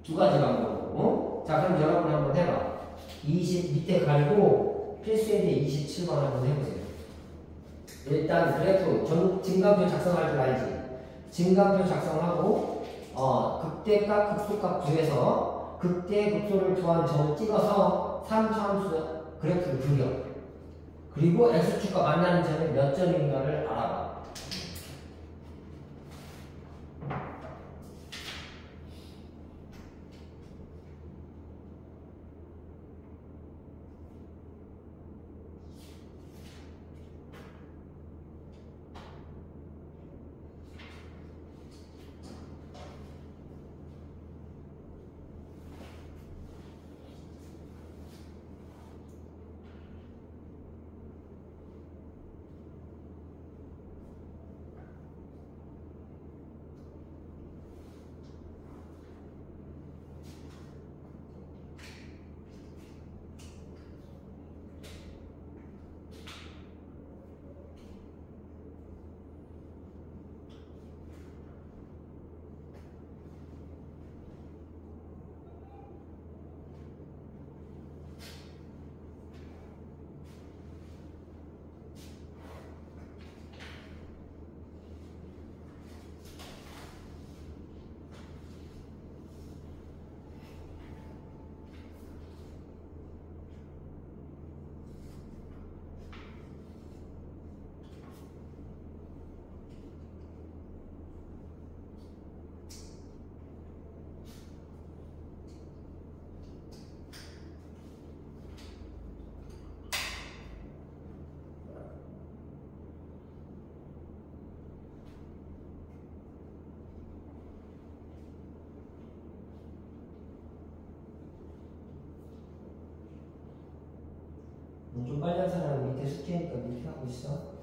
두 가지 방법으로. 자, 그럼 여러분 한번 해봐. 20 밑에 갈고 필수에 대해 27번 한번 해보세요. 일단 그래프 증가표 작성할 줄 알지? 증가표 작성하고 극대값, 극소값 구해서 극대, 극소를 구한 점 찍어서 3차 함수 그래프를 그려. 그리고 x축과 만나는 점이 몇 점인가를 알아봐. 좀 빨리 한 사람은 밑에 숙제니까 밑에 하고 있어.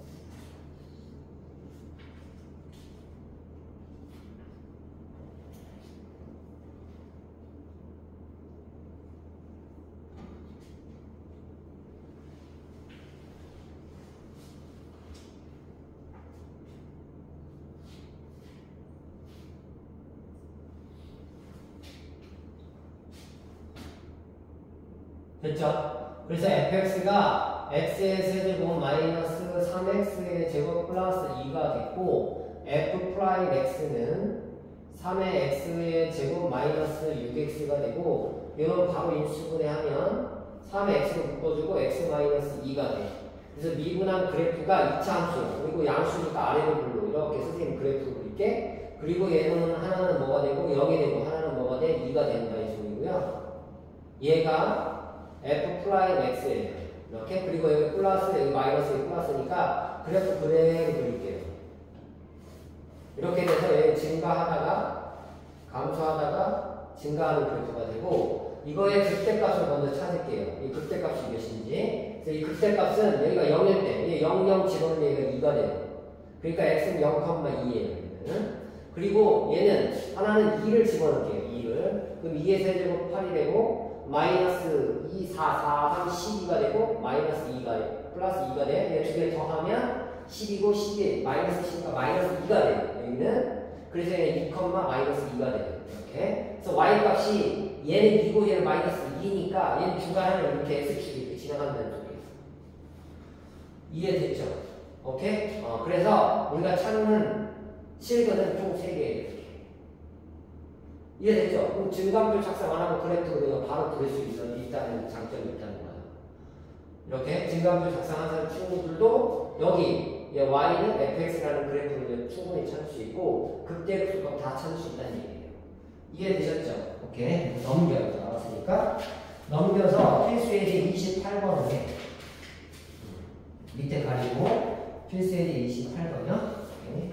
됐죠? 그래서 fx가 x의 세제곱 마이너스 3x의 제곱 플러스 2가 됐고 f 프라임 x는 3의 x의 제곱 마이너스 6x가 되고 이건 바로 인수분해하면 3의 x를 묶어주고 x 마이너스 2가 돼. 그래서 미분한 그래프가 2차 함수 그리고 양수니까 아래로 불러 이렇게 선생님 그래프를 그릴게. 그리고 얘는 하나는 뭐가 되고 0이 되고 하나는 뭐가 돼? 2가 된다 이 소리고요. 얘가 f 프라임 x예요. 이렇게. 그리고 여기 플러스, 여기 마이너스, 여기 플러스니까 그래프 그대로 그릴게요. 이렇게 돼서 얘 증가하다가 감소하다가 증가하는 그래프가 되고 이거의 극대값을 먼저 찾을게요. 이 극대값이 몇인지. 그래서 이 극대값은 여기가 0일 때, 얘 0, 0 집어넣으면 얘가 2가 돼요. 그러니까 x는 0,2예요. 그리고 얘는 하나는 2를 집어넣을게요. 2를. 그럼 2의 세제곱 8이 되고 마이너스 2, 4, 4, 3, 12가 되고 마이너스 2가 플러스 2가 돼. 얘 두 개를 더하면 10이고 12, 마이너스 10이니까 마이너스 2가 돼요. 여기는. 그래서 얘는 2, 마이너스 2가 돼요. 이렇게. 그래서 y 값이 얘는 2고 얘는 마이너스 2니까 얘는 중간을 이렇게 x축 이렇게 지나간다는 소리예요. 이해됐죠? 오케이? 그래서 우리가 찾는 실근은 총 3개예요. 이해됐죠? 그럼 증감표 작성 안 하고 그래프로 내가 바로 그릴 수 있다는 장점이 있다는 거예요. 이렇게 증감표 작성한 사람 친구들도 여기 y는 fx라는 그래프를 충분히 찾을 수 있고 극대값도 다 찾을 수 있다는 얘기예요. 이해되셨죠? 오케이. 넘겨요. 나왔으니까 넘겨서 필수예제 28번을 해. 밑에 가리고 필수예제 28번이요. 오케이.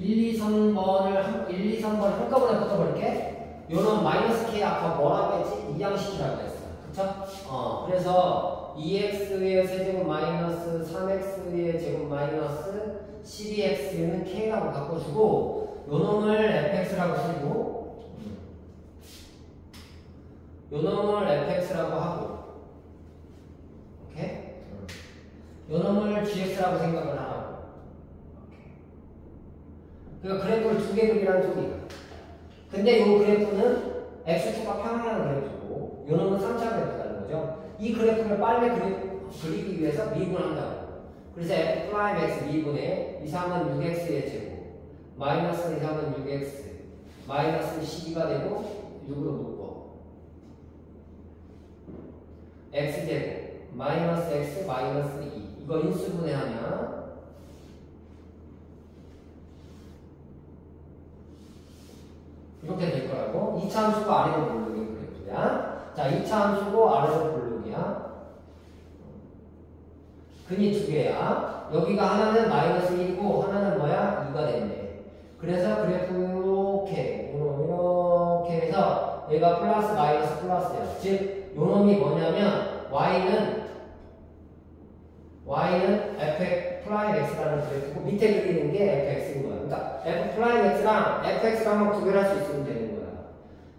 1, 2, 3번을 1, 2, 3번 한꺼번에 붙어버릴게. 요런 마이너스 k 아까 뭐라고 했지? 이항식이라고 했어. 그쵸? 그래서 2x의 세제곱 마이너스 3x의 제곱 마이너스 12x는 k라고 바꿔주고 요 놈을 fx라고 쓰고 요 놈을 fx라고 하고 오케이? 요 놈을 gx라고 생각을 하라고. 그러니까 그래프를 두 개 그리라는 소리야. 근데 요 그래프는 x축과 평행하는 그래프고 요 놈은 3차 그래프라는 거죠. 이 그래프를 빨리 그리기 위해서 미분한다고. 그래서 f 프라임 x 미분에 이상은 6x의 제곱 마이너스 이상은 6x 마이너스 12가 되고 6으로 묶어 x제곱 마이너스 x 마이너스 2 이거 인수분해하면 이렇게 될 거라고. 2차 함수가 아래로 볼록인 그래프야. 자, 2차 함수고 아래로 볼록이야. 근이 두 개야. 여기가 하나는 마이너스 1이고 하나는 뭐야? 2가 됐네. 그래서 그래프 이렇게 해서 얘가 플러스 마이너스 플러스야. 즉, 요 놈이 뭐냐면 y는 f 프라임 x라는 그래프고 밑에 그리는 게 fx인 거야. 그러니까 f 프라임 x랑 fx랑 구별할 수 있으면 되는 거야.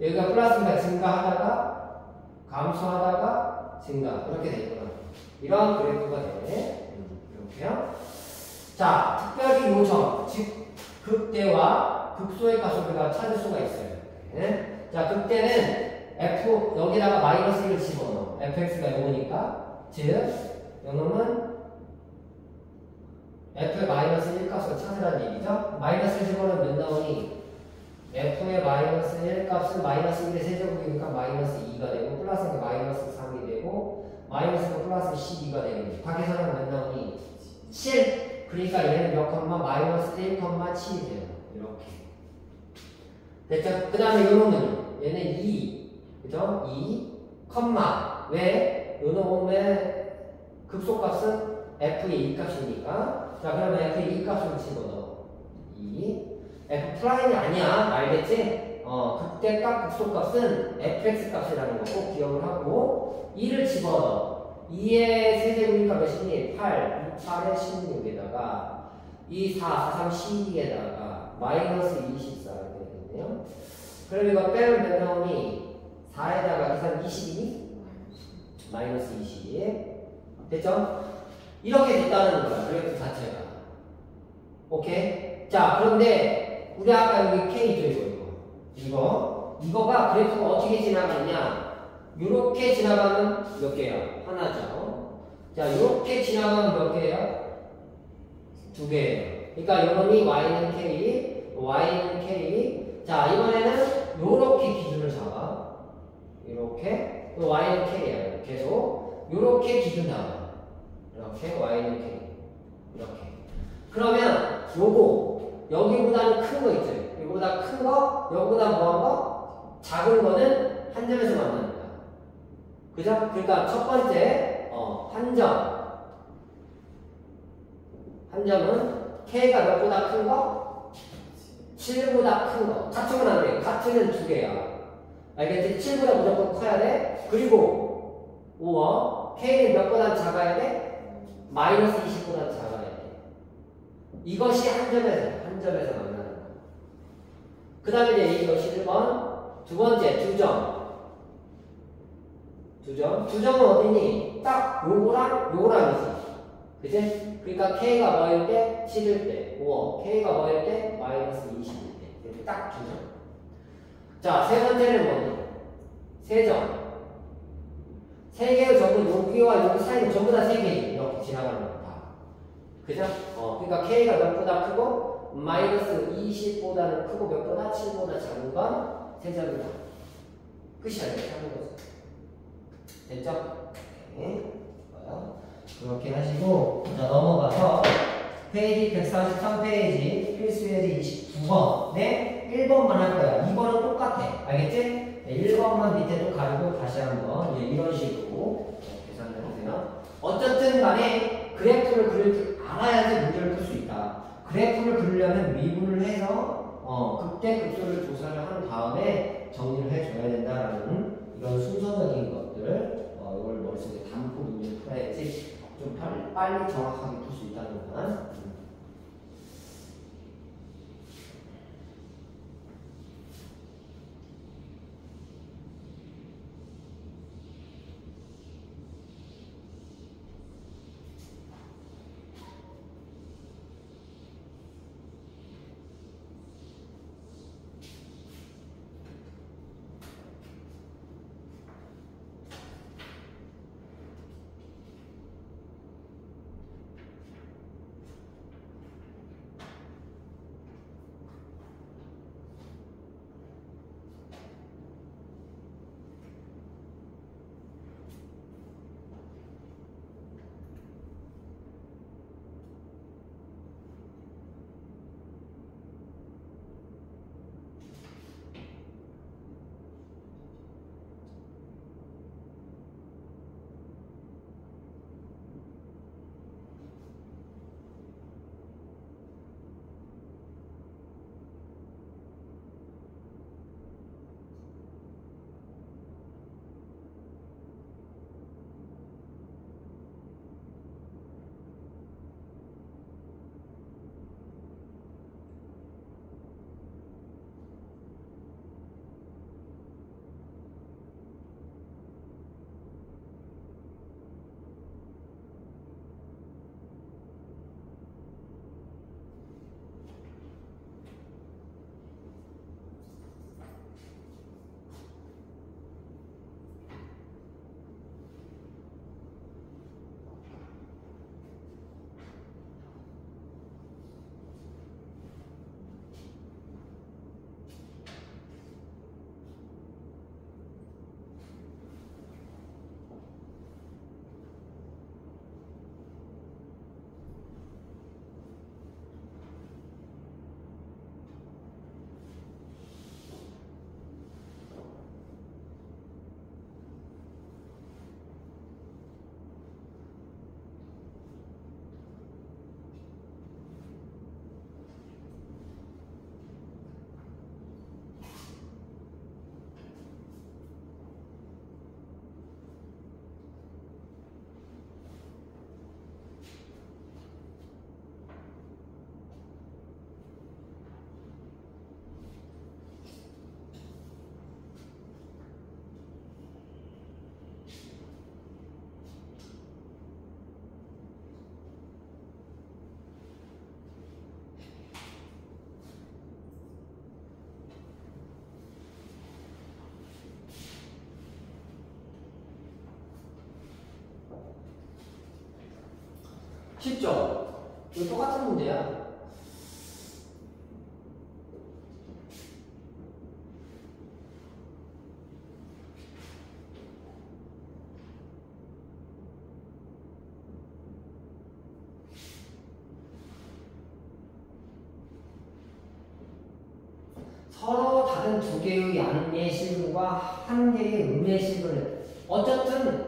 여기가 플러스니까 증가하다가 감소하다가 증가 이렇게 되는 거야. 이런 그래프가 되네. 이렇게요. 자, 특별히 요점, 즉 극대와 극소의 값을 우리가 찾을 수가 있어요. 네? 자, 극대는 f 여기다가 마이너스 1을 집어넣어. fx가 0이니까 즉 요놈은 f의 마이너스 1 값을 찾으라는 얘기죠. 마이너스 1 집어넣으면 몇 나오니? f의 마이너스 1 값은 마이너스 1의 세제곱이니까 마이너스 2가 되고 플러스니까 마이너스 3이 되고 마이너스가 플러스 12가 되겠네. 밖에서는 몇 나오니? 7. 그러니까 얘는 몇 컴마? 마이너스 1,7이 돼요. 이렇게. 됐죠? 그 다음에 요놈은 얘는 2. 그죠? 2, 컴마. 왜? 요놈의 급소값은 f의 2값이니까. 자, 그러면 f의 2값을 집어넣어. 2. f 프라임이 아니야. 알겠지? 극대값, 극소값은 fx 값이라는 거 꼭 기억을 하고 2를 집어넣어. 2의 세제곱이니까 몇이니? 8. 8에 16에다가 2, 4, 4, 3, 12에다가 마이너스 24 이렇게 되겠네요. 그럼 이거 빼면 몇 나오니? 4에다가 계산 20이니? 마이너스 20. 됐죠? 이렇게 됐다는 거야. 그래프 자체가. 오케이? 자, 그런데 우리 아까 여기 K죠, 이거가 그래프가 어떻게 지나가냐? 요렇게 지나가면 몇 개야? 하나죠. 자, 요렇게 지나가면 몇 개야? 두 개예요. 그러니까 요놈이 y는 K, y는 K. 자, 이번에는 요렇게 기준을 잡아. 요렇게. y는 K야. 계속. 요렇게 기준 잡아. 이렇게 y는 K. 이렇게. 그러면 요거 여기보다는 큰 거 있죠. 이거보다 큰 거, 여기보다 뭐한 거? 작은 거는 한 점에서 만납니다. 그죠? 그러니까 첫 번째 한 점은 K가 몇보다 큰 거? 7보다 큰 거. 같으면 안 돼. 같으면 두 개야. 알겠지? 7보다 무조건 커야 돼. 그리고 5원 K는 몇보다 작아야 돼? 마이너스 20보다 작아야 돼. 이것이 한 점에서 만나는 거. 그 다음에 이제 이것이 1번. 두 번째, 두 점은 어디니? 딱 요거랑이지. 그치? 그러니까 K가 뭐일 때? 7일 때. 5원. K가 뭐일 때? 마이너스 20일 때. 이렇게 딱 두 점. 자, 세 번째는 뭐니? 세 점. 세 개의 점은 여기와 여기 사이는 전부 다 세 개지. 이렇게 지나가는 거 다. 그죠? 그러니까 K가 몇보다 크고 마이너스 20보다는 크고 몇보다 7보다 작은 건 세 점이다. 끝이야. 이렇게 하는 거죠. 됐죠? 네. 그렇게 하시고 자 넘어가서 페이지 143페이지 필수예제 29번 네? 1번만 할 거야. 2번은 똑같아. 알겠지? 네, 1번만 밑에 또 가지고 다시 한번 이런 식으로 계산을 해보세요. 어쨌든 간에 그래프를 그릴 줄 알아야지 문제를 풀 수 있다. 그래프를 그리려면 미분을 해서 극대 극소를 조사를 한 다음에 정리를 해줘야 된다라는 이런 순서적인 것들을 이걸 머릿속에 담고 문제를 풀어야지 좀 빨리 정확하게 풀 수 있다는 거야. 쉽죠? 이거 똑같은 문제야. 서로 다른 두 개의 양의 실근과 한 개의 음의 실근을 어쨌든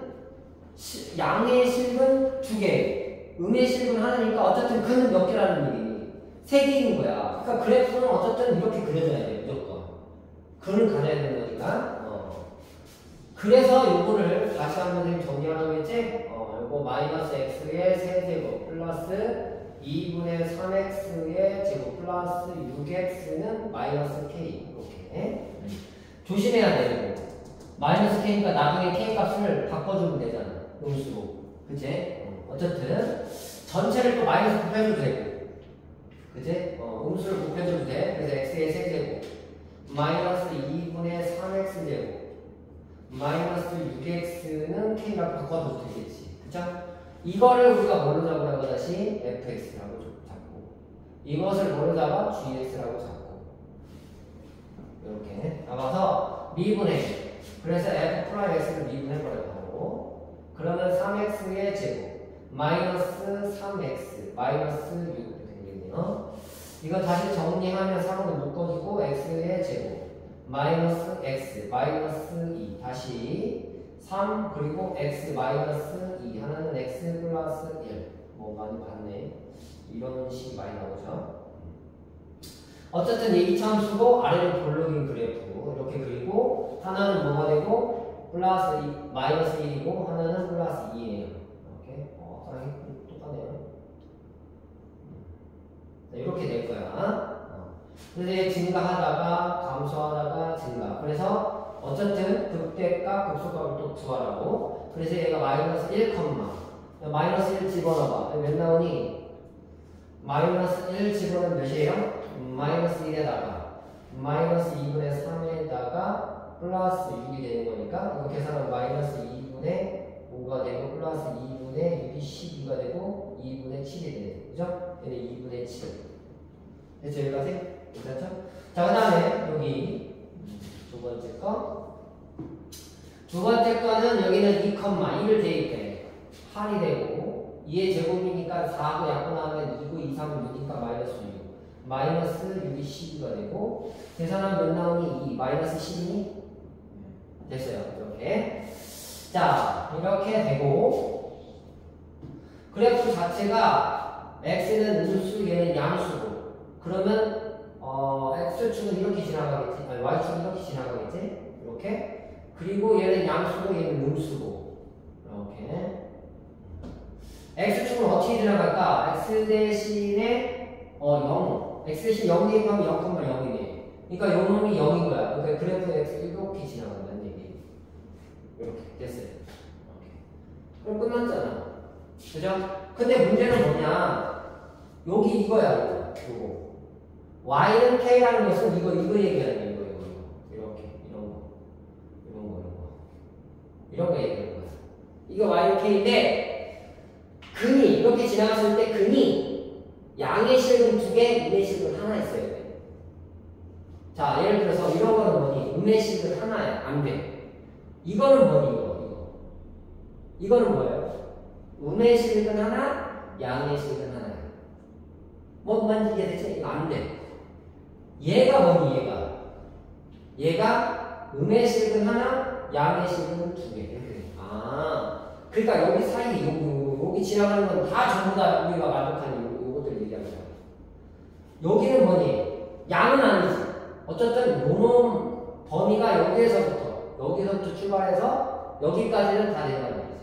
양의 실근 두 개, 음의 실근 하나니까 어쨌든 그는 몇 개라는 얘기니? 세 개인 거야. 그러니까 그래프는 어쨌든 이렇게 그려져야 돼, 무조건. 그는 가져야 되는 거니까. 그래서 요거를 다시 한번 선생님 정리하라고 했지? 요거 마이너스 x의 세제곱 플러스 2분의 3x의 제곱 플러스 6x는 마이너스 k 이렇게 조심해야 돼요. 마이너스 k니까 나중에 k 값을 바꿔주면 되잖아. 음수로. 그치? 어쨌든 전체를 또 마이너스 곱해줘도 되고 그치? 음수를 곱해줘도 돼. 그래서 x의 세제곱 마이너스 2분의 3x제곱 마이너스 6x는 k가 바꿔줘도 되겠지. 그쵸? 이거를 우리가 뭘로 잡으라고 다시 fx라고 잡고 이것을 뭘로 잡아? gx라고 잡고 이렇게 잡아서 미분해. 그래서 f 프라임 x를 미분해버려요. 그러면 3x의 제곱 마이너스 3x 마이너스 6 이렇게 되겠네요. 이거 다시 정리하면 3으로 묶어주고 x의 제곱 마이너스 x 마이너스 2 다시 3 그리고 x 마이너스 2 하나는 x 플러스 1 뭐 많이 봤네. 이런 식이 많이 나오죠. 어쨌든 이차함수고 아래는 볼록인 그래프 이렇게 그리고 하나는 뭐가 되고 플러스 마이너스 1이고 하나는 플러스 2예요. 이렇게 사랑이 똑같네요. 이렇게 될 거야. 그래서 증가하다가 감소하다가 증가. 그래서 어쨌든 극대값 극소값을 또 구하라고. 그래서 얘가 마이너스 1, 마이너스 1 집어넣어봐. 몇 나오니? 마이너스 1 집어넣으면 몇이에요? 마이너스 1에다가 마이너스 2분의 3에다가 플러스 6이 되는 거니까 이거 계산하면 마이너스 2분의 5가 되고 플러스 2분의 6이 12가 되고 2분의 7이 되는 그죠? 얘는 2분의 7 됐죠? 여기까지? 괜찮죠? 자, 그 다음에 여기 두 번째 거. 두 번째 거는 여기는 2,1을 대입해. 8이 되고 2의 제곱이니까 4고 약분하면 2고 2, 3은 6이니까 마이너스 6. 마이너스 6이 12가 되고 계산하면 몇 나오니? 2. 마이너스 10이니? 됐어요. 이렇게. 자, 이렇게 되고 그래프 자체가 x는 음수, 얘는 양수고 그러면 x축은 이렇게 지나가겠지? 아니 y축은 이렇게 지나가겠지? 이렇게. 그리고 얘는 양수고 얘는 음수고 이렇게. x축은 어떻게 지나갈까? x 대신에 0 x 대신 0 대입하면 0,0이네. 그러니까 요 놈이 0인 거야. 그러니까 그래프 x 이렇게 지나간다는 얘기. 이렇게 됐어요. 이렇게. 그럼 끝났잖아. 그죠? 근데 문제는 뭐냐? 여기 이거야. 이거. y는 k라는 것은 이거 얘기하는 거야. 이거. 이렇게. 이런 거 얘기하는 거야. 이거 y는 k인데 근이 이렇게 지나갔을 때 근이 양의 실근 2개, 음의 실근 하나 있어야 돼. 자, 예를 들어서 이런 거는 뭐니? 음의 실근 하나야. 안 돼. 이거는 뭐니? 이거는 뭐예요? 음의 실근 하나, 양의 실근 하나야. 뭔 이해되지? 이거 안 돼. 얘가 뭐니? 얘가 음의 실근 하나, 양의 실근 2개. 이렇게 돼. 그러니까 여기 사이 여기 지나가는 건 다 전부 다 우리가 만족하는 요것들 얘기하는 거야. 여기는 뭐니? 양은 아니지. 어쨌든 요놈 범위가 여기서부터 출발해서 여기까지는 다 된다는 거지.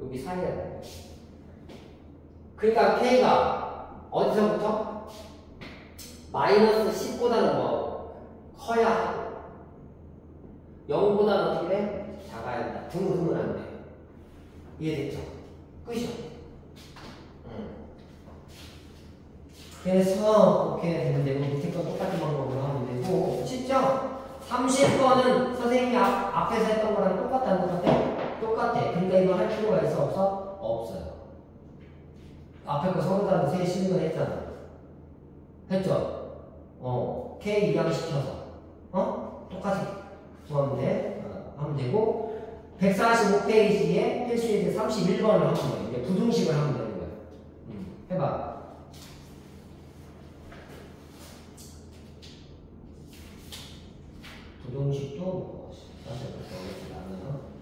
여기 사이야. 그러니까 k가 어디서부터? 마이너스 10보다는 커야 하고 0보다는 어떻게 돼? 작아야 한다. 등급은 안 돼. 이해됐죠? 끝이요. 그래서 이렇게 되면 되고 밑에 건 똑같은 방법으로 하면 되고 쉽죠? 30번은 선생님이 앞에서 했던 거랑 똑같아? 똑같아. 그러니까 이거 할 필요가 있어? 없어? 없어요. 앞에 거 서로다는 세 실문 했잖아. 했죠? K 이항시켜서 똑같이 구하면 돼. 하면 되고 145페이지에 필수예제 31번을 하면 돼. 이제 부등식을 하면 되는 거야. 해봐. 부등식도 사실 그렇게 어렵지 않아요.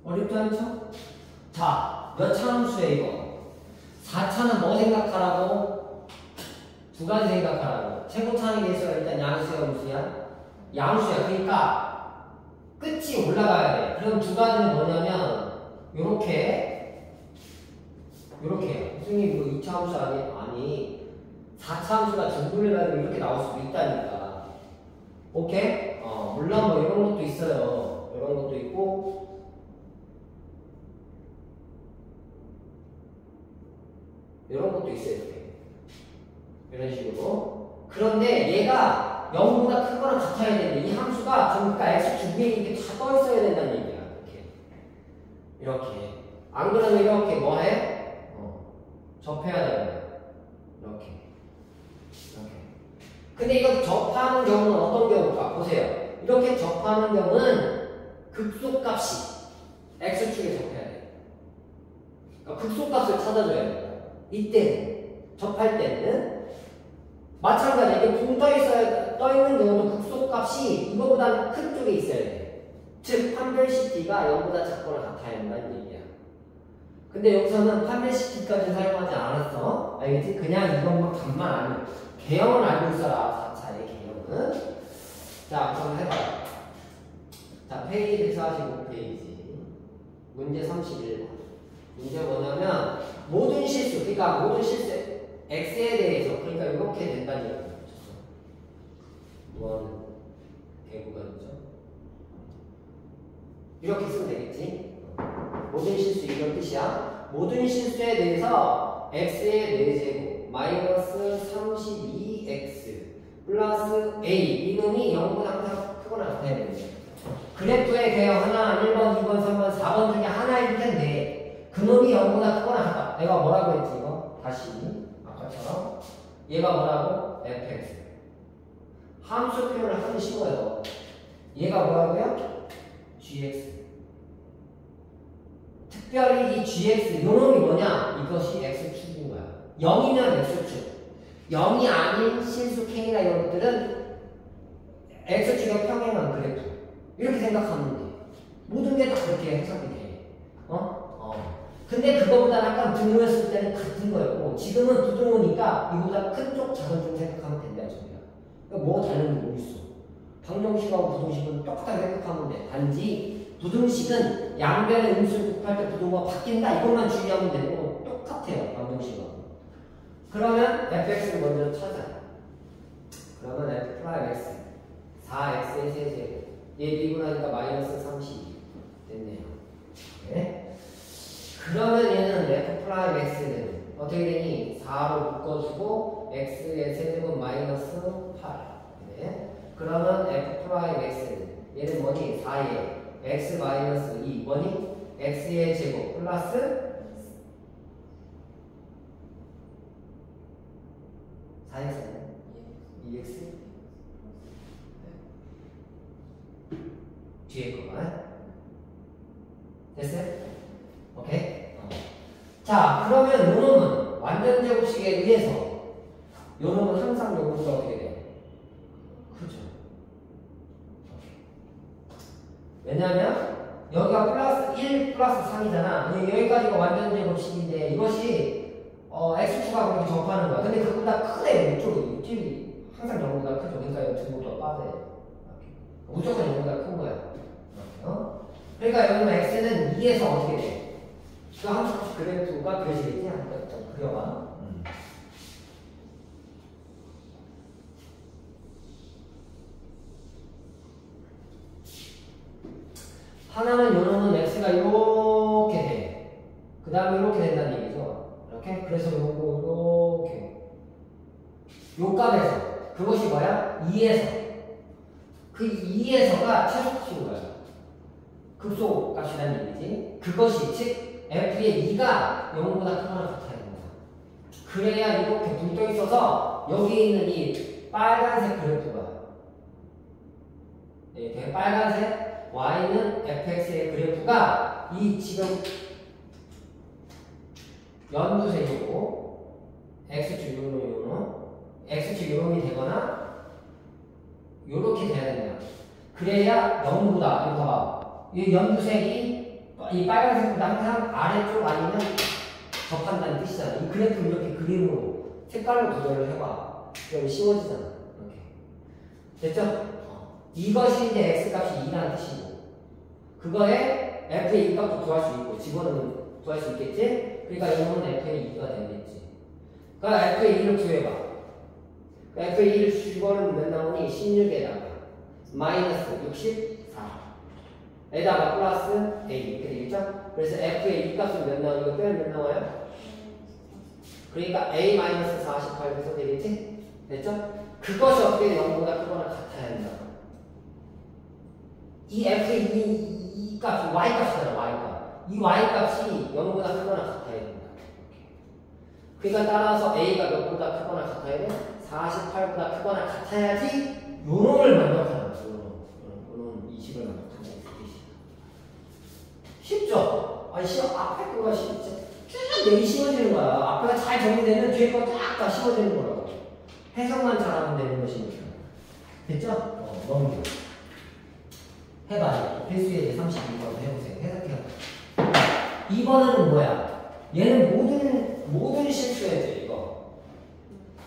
어렵지 않죠? 자, 몇 차 함수에 이거? 4차는 뭐 생각하라고? 두 가지 생각하라고. 최고차는 개수가 일단 양수야, 음수야? 양수야. 그러니까 끝이 올라가야 돼. 그럼 두 가지는 뭐냐면 요렇게 선생님 이거 2차 함수 아니 4차 함수가 등분해가지고 이렇게 나올 수도 있다니까. 오케이? 물론 뭐 이런 것도 있어요. 이런 것도 있고 이런 것도 있어요. 이렇게. 이런 식으로. 그런데 얘가 0보다 크거나 같아야 되는데 이 함수가 그러니까 x축 위에 이렇게 다 떠 있어야 된다는 얘기야. 이렇게. 안 그러면 이렇게 뭐 해? 접해야 되는 거야. 이렇게. 근데 이거 접하는 경우는 어떤 경우일까? 보세요. 이렇게 접하는 경우는 극소값이 x축에 접해야 돼. 그러니까 극소값을 찾아줘야 돼. 이때는 접할 때는 마찬가지로 이렇게 붕 떠 있는 경우도 극소값이 이거보다 큰 쪽에 있어야 돼. 즉 판별식 t가 0보다 작거나 같아야 한다는 얘기야. 근데 여기서는 판별식 t까지 사용하지 않았어. 알겠지? 그냥 이것만 답만 알면 개형을 알고 있어라. 4차의 개형은. 자, 그럼 해봐요. 자, 페이지 145페이지 문제 31번. 문제 뭐냐면 모든 실수, 그러니까 모든 실수 x에 대해서, 그러니까 이렇게 된다는 얘기를 붙였어. 뭐하는 대구가 있죠? 이렇게 쓰면 되겠지? 모든 실수 이런 뜻이야. 모든 실수에 대해서 x의 4제곱 마이너스 32x 플러스 a 이놈이 0보다 항상 크거나 같아야 되는 거야. 그래프의 개형 하나, 1번, 2번, 3번, 4번 중에 하나일 텐데 그놈이 0보다 크거나 같다. 내가 뭐라고 했지 이거? 다시 아까처럼 얘가 뭐라고? fx. 함수 표현을 하기 쉬워요. 얘가 뭐라고요? gx. 특별히 이 gx 요놈이 뭐냐? 이것이 x축인 거야. 0이면 x축. 0이 아닌 실수 k나 이런 것들은 x축의 평행한 그래프. 이렇게 생각하면 돼. 모든 게 다 그렇게 해석이 돼. 근데 그거보다 약간 드물었을 때는 같은 거였고 지금은 부등호니까 이거보다 큰 쪽, 작은 쪽 생각하면 된다. 그러니까 뭐 다른 게 뭐 있어. 방정식하고 부등식은 똑같하게 생각하면 돼. 단지 부등식은 양변의 음수를 곱할 때 부등호가 바뀐다. 이것만 주의하면 되는 거 똑같아요. 방정식하고. 그러면 fx를 먼저 찾아. 그러면 f 프라임 x 4x의 세제곱 얘 미분하니까 마이너스 32 됐네요. 네? 그러면 얘는 f 프라임 x는 어떻게 되니? 4로 묶어주고 x의 세제곱 마이너스 8. 네? 그러면 f 프라임 x는 얘는 뭐니? 4에 x 마이너스 2 뭐니? x의 제곱 플러스 4x는 2x 뒤에 거만 됐어요? 오케이? 자, 그러면 요놈은 완전 제곱식에 의해서 요놈은 항상 요거보다 어떻게 돼요? 크죠? 왜냐면 여기가 플러스 1 플러스 3이잖아. 여기까지가 완전 제곱식인데 이것이 x축하고 이렇게 접하는 거야. 근데 그거보다 크네. 이쪽이 항상 0보다 크죠. 그러니까 등보다 빠져요. 무조건 0보다 큰 거야. 그러니까 여기는 x는 2에서 어떻게 돼? 그 함수 그래프가 그려지겠지? 한번 좀 그려봐. 하나는 요놈은 x가 이렇게 돼. 그 다음에 이렇게 된다는 얘기죠. 이렇게? 그래서 요거 이렇게. 요 값에서 그것이 뭐야? 2에서. 그 2에서가 최소값인 거야. 극소값이라는 얘기지. 그것이 즉 f의 2가 0보다 크거나 같아야 된다. 그래야 이렇게 붕 떠 있어서 여기 있는 이 빨간색 그래프가 네, 빨간색 y는 fx의 그래프가 이 지금 연두색이고 x축 x축 요놈이 되거나 요렇게 돼야 된다. 그래야 0보다 이거 봐봐. 이 연두색이 이 빨간색보다 항상 아래쪽 아니면 접한다는 뜻이잖아. 이 그래프 이렇게 그림으로 색깔로 도전을 해봐. 그럼 쉬워지잖아. 이렇게. 됐죠? 이것이 이제 x값이 2라는 뜻이고, 그거에 f의 2값도 구할 수 있고, 집어넣으면 구할 수 있겠지? 그러니까 이거는 f의 2가 되겠지. 그러니까 f의 2를 구해봐. f의 2를 집어넣으면 몇 나오니? 16에다가 마이너스 64에다가 플러스 a 이렇게 되겠죠? 그래서 f의 2값은 몇 나오니? 이거 빼면 몇 나와요? 그러니까 a-48 해서 되겠지? 됐죠? 그것이 어떻게 0보다 크거나 같아야 된다. 이 f의 이 값이 y값이잖아. y값. 이 y값이 0보다 크거나 같아야 된다. 그러니까 따라서 a가 몇보다 크거나 같아야 돼? 48보다 크거나 같아야지 요놈을 만족하는 거야. 요놈 이 식을 만족한다. 쉽죠? 아니 앞에 거가 쉽지. 쭉 내기 쉬워지는 거야. 앞에가 잘 정리되면 뒤에 거 딱 다 쉬워지는 거라고. 해석만 잘하면 되는 것이니까. 됐죠? 넘겨. 해봐요. 필수예제 32번 해보세요. 해석해요. 2번은 뭐야? 얘는 모든 실수예제, 이거.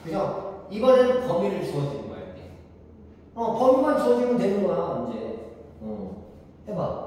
그죠? 이번에는 범위를 주어지는 거야, 이렇게. 범위만 주어지면 되는 거야, 이제. 해봐.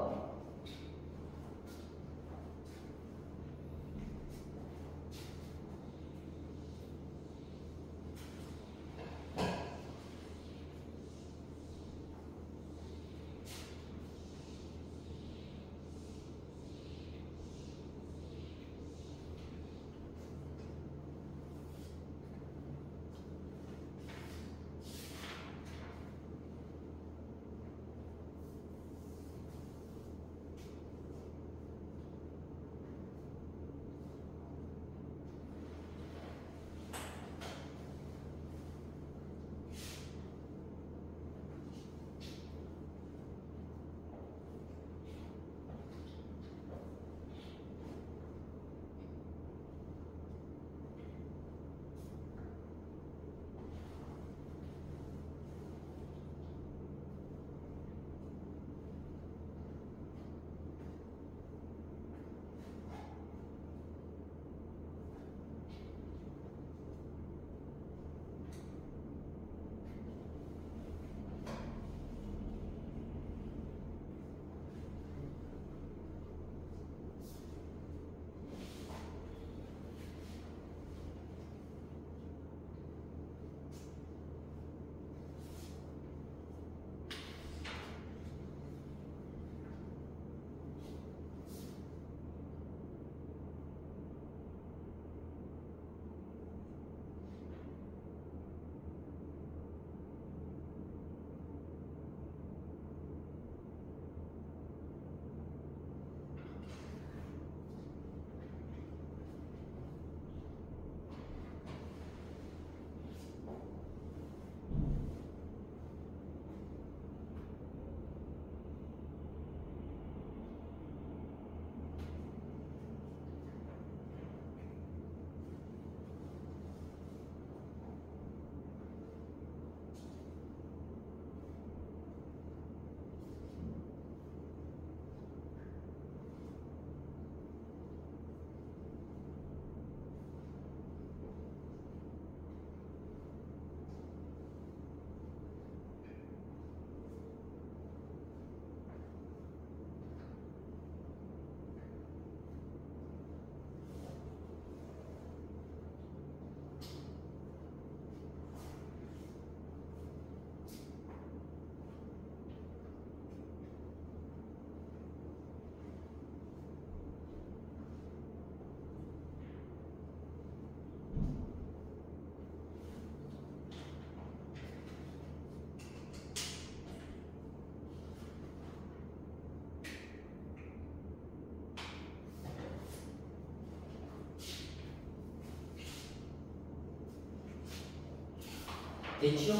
됐죠?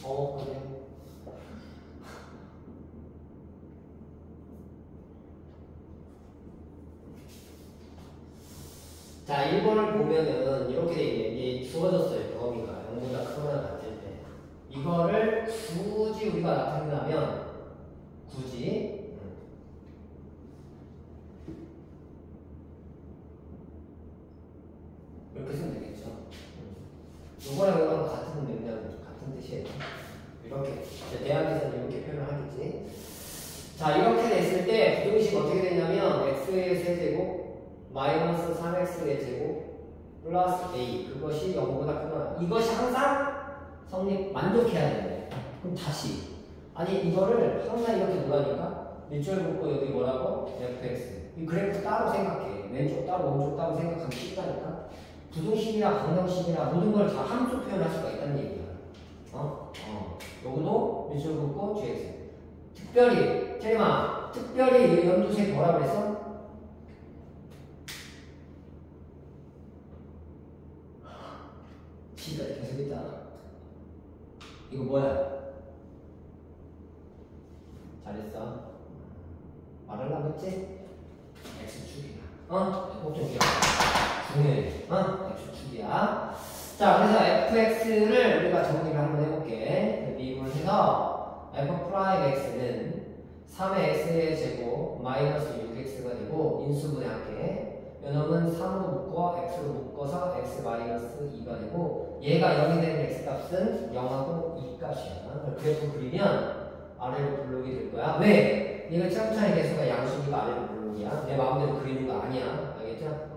그래. 자, 1번을 보면은 이렇게 돼 있네. 이게 주어졌어요. 범위가 0보다 크거나 같을 때. 이거를 굳이 우리가 나타내려면 굳이 이렇게. 대학에서는 이렇게 표현을 하겠지. 자, 이렇게 됐을 때 부등식 어떻게 되냐면 x의 세제곱 마이너스 3x의 제곱 플러스 a 그것이 0보다 크거나 이것이 항상 만족해야 되는데 그럼 다시 아니 이거를 항상 이렇게 놓으니까 밑줄 긋고 여기 뭐라고? fx 이 그래프 따로 생각해. 왼쪽 따로 오른쪽 따로 생각하면 쉽다니까. 부등식이나 방정식이나 모든 걸 다 함수 표현할 수가 있다는 얘기야. 요거도 밑줄 긋고 gx. 특별히 태림아 특별히 연두색 뭐라 그랬어? 진짜 계속 있잖아. 이거 뭐야? 잘했어. 말하려고 했지? X축이야. 꼭 좀 기억해. 중요해. X축이야. 자, 그래서 fx를 우리가 정리를 한번 해볼게. 미분을 해서 f 프라임 x는 3의 x의 제곱 마이너스 6x가 되고 인수분해 할게. 요놈은 3으로 묶어 x로 묶어서 x 마이너스 2가 되고 얘가 0이 되는 x값은 0하고 2값이야. 그래프 그리면 아래로 블록이 될 거야. 왜? 얘가 짱짱이 개수가 양수니까 아래로 블록이야. 내 마음대로 그리는 거 아니야. 알겠죠?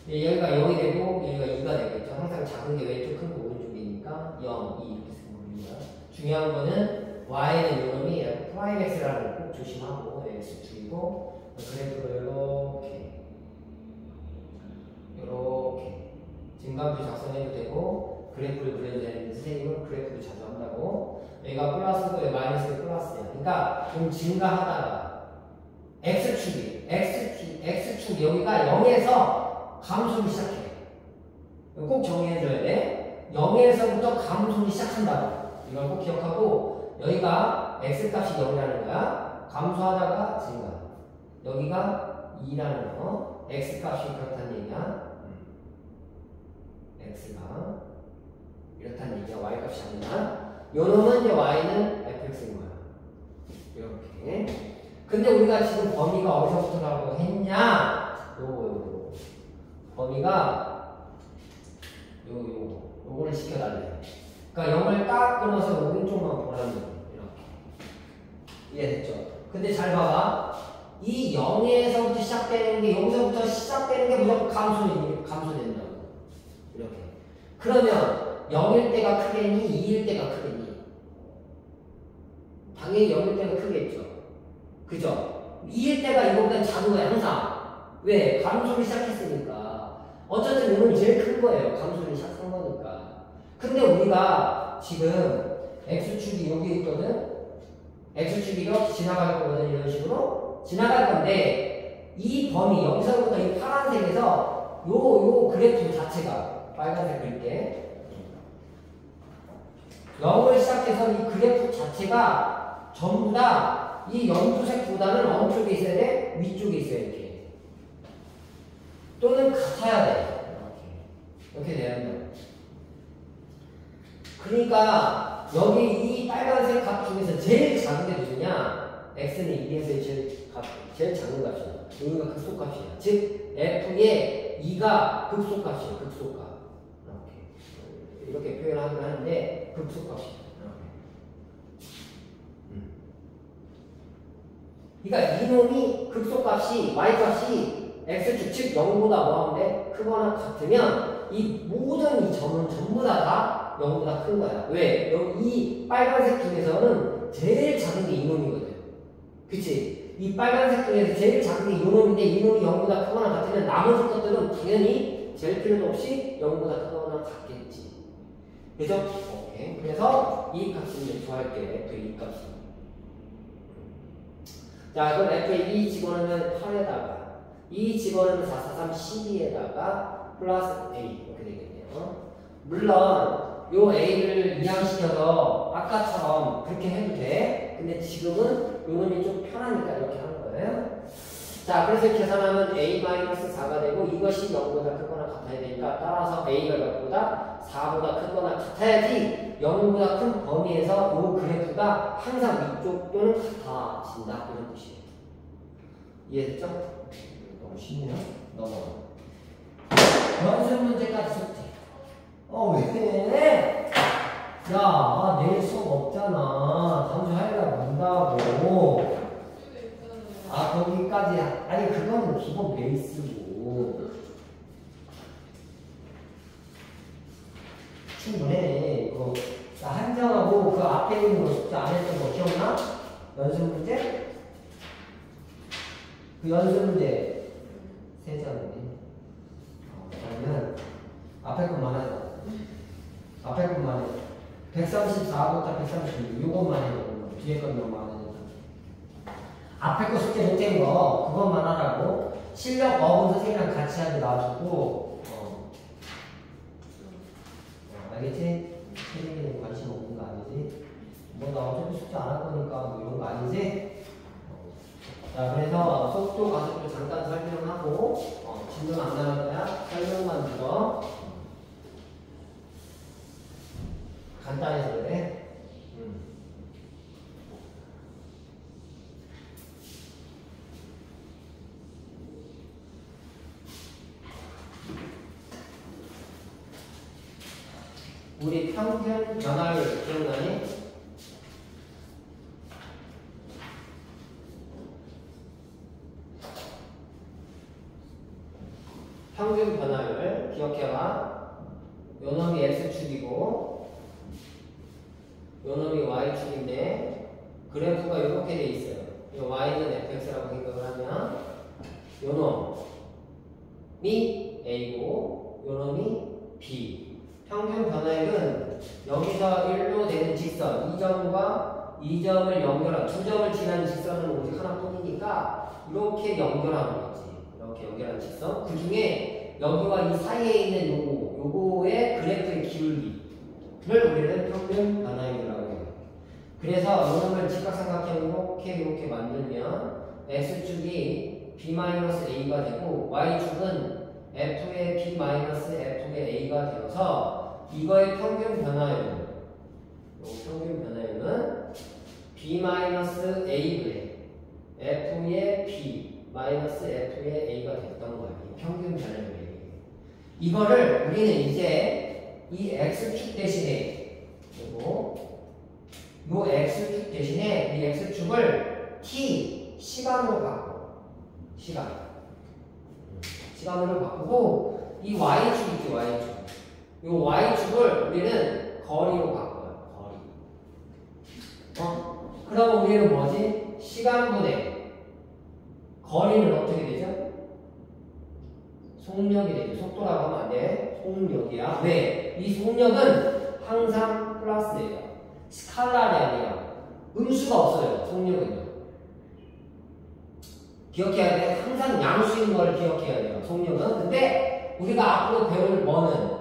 얘가 0이 되고 얘가 2가 되겠죠. 항상 작은 게 왼쪽 큰 거 오른쪽이니까 0, 2 이렇게 쓰는 겁니다. 중요한 거는 y는 요놈이 프라임 x라는 거 꼭 조심하고 x축이고 그래프를 이렇게 증감표 작성해도 되고 그래프를 그려도 되는데 선생님은 그래프를 자주 한다고. 얘가 플러스고 얘 마이너스가 플러스야. 그러니까 좀 증가하다가 x축 여기가 0에서 감소를 시작해. 꼭 정리해줘야 돼. 0에서부터 감소를 시작한다고. 이걸 꼭 기억하고 여기가 x값이 0이라는 거야. 감소하다가 증가. 여기가 2라는 거. x값이 그렇다는 얘기야. x가 이렇다는 얘기야. y값이 아니라. 요놈은 이제 y는 fx인 거야. 이렇게. 근데 우리가 지금 범위가 어디서부터라고 했냐? 요거. 범위가 요거를 시켜달래. 그러니까 0을 딱 끊어서 오른쪽만 보라는 거야. 이렇게. 이해됐죠? 근데 잘 봐봐. 이 0에서부터 시작되는 게 여기서부터 시작되는 게 무조건 감소된다고. 이렇게. 그러면 0일 때가 크겠니? 2일 때가 크겠니? 당연히 0일 때가 크겠죠. 그죠? 2일 때가 이거보다 작은 거야, 항상. 왜? 감소를 시작했으니까. 어쨌든 이건 제일 큰 거예요. 감소를 시작한 거니까. 근데 우리가 지금 X축이 여기 있거든? X축이 이렇게 지나갈 거거든, 이런 식으로. 지나갈 건데, 이 범위, 여기서부터 이 파란색에서 요 그래프 자체가, 빨간색 그릴게. 0을 시작해서 이 그래프 자체가 전부 다 이 연두색보다는 어느 쪽에 있어야 돼? 위쪽에 있어야 이렇게. 또는 같아야 돼. 이렇게 돼야 된다. 그러니까 여기 이 빨간색 값 중에서 제일 작은 게 누구냐? x는 2에서 제일 작은 값이야. 여기가 극소값이야. 즉 f의 2가 극소값이야. 극소값. 이렇게 표현하긴 하는데 극소값이야. 그러니까 이놈이 극소값이 y값이 x축 즉 0보다 뭐하는데 크거나 같으면 이 모든 이 점은 전부 다 0보다 큰 거야. 왜? 여기 이 빨간색 중에서는 제일 작은 게 이놈이거든. 그치? 이 빨간색 중에서 제일 작은 게 이놈인데 이놈이 0보다 크거나 같으면 나머지 것들은 당연히 잴 필요도 없이 0보다 크거나 같겠지. 그죠? 오케이. 그래서 이 값을 이제 구할게. 그 이 값을. 자, 그럼 f에 2 집어넣으면 8에다가 2 집어넣으면 4, 4, 3, 12에다가 플러스 a 이렇게 되겠네요. 물론 요 a를 이항시켜서 아까처럼 그렇게 해도 돼. 근데 지금은 요 놈이 좀 편하니까 이렇게 하는 거예요. 자, 그래서 계산하면 a-4가 되고 이것이 0보다 크거나 같아야 되니까 따라서 a가 몇보다 4보다 크거나 같아야지 0보다 큰 범위에서 요 그래프가 항상 위쪽 또는 같아진다. 이런 뜻이에요. 이해됐죠? 너무 쉽네요. 넘어가. 연습 문제까지 숙제. 왜? 야, 내일 수업 없잖아. 다음 주 화요일날 문다고. 아, 거기까지. 아니, 그거는 기본 베이스고. 충분해. 그, 한정하고 그 앞에 있는 거 숙제 안 했던 거 기억나? 연습 문제? 그 연습 문제 세 장인데. 그러면 앞에 것만 하자. 앞에 것만 해. 134부터 136 요것만 해. 뒤에 건 너무 많으니까. 앞에 거 숙제 못된 거 그것만 하라고. 실력 어분 선생님이랑 같이 하지 놔주고. 알겠지? 선생님이 관심 없는 거 아니지? 뭐 나 어차피 숙제 안 할 거니까 뭐 이런 거 아니지? 자, 그래서 속도 가속도 잠깐 설명하고 질문 안 나올 거야. 설명만 들어. 간단해서 그래. 우리 평균 변화율 기억나니? 평균 변화율 기억해봐. 요 놈이 x축이고 요 놈이 y축인데 그래프가 이렇게 돼 있어요. 요 y는 fx라고 생각을 하면 요 놈이 a고 요 놈이 b. 평균 변화율은 여기서 1로 되는 직선, 2점과 2점을 연결한, 2점을 지나는 직선은 오직 하나뿐이니까 이렇게 연결하는 거지. 이렇게 연결한 직선. 그 중에 여기와 이 사이에 있는 요거의 그래프의 기울기를 우리는 평균 변화율이라고 해요. 그래서 이놈을 직각삼각형 이렇게 만들면 x축이 b-a가 되고 y축은 f의 b-f의 a가 되어서 이거의 평균 변화율은 b-a분의 f의 b-f의 a가 됐던 거예요. 이 평균 변화율이. 이거를 우리는 이제 이 x축 대신에 요 x축 대신에 이 x축을 t 시간으로 바꿔. 시간으로 바꾸고 이 y축 있지, y축. 이 y축을 우리는 거리로 바꿔요. 거리. 그러면 우리는 뭐지? 시간분의 거리는 어떻게 되죠? 속력이 되죠. 속도라고 하면 안 돼. 속력이야. 왜? 이 속력은 항상 플러스예요. 스칼라리 아니야. 음수가 없어요. 속력은요. 기억해야 돼. 항상 양수인 걸 기억해야 돼요. 속력은. 근데 우리가 앞으로 배울 뭐는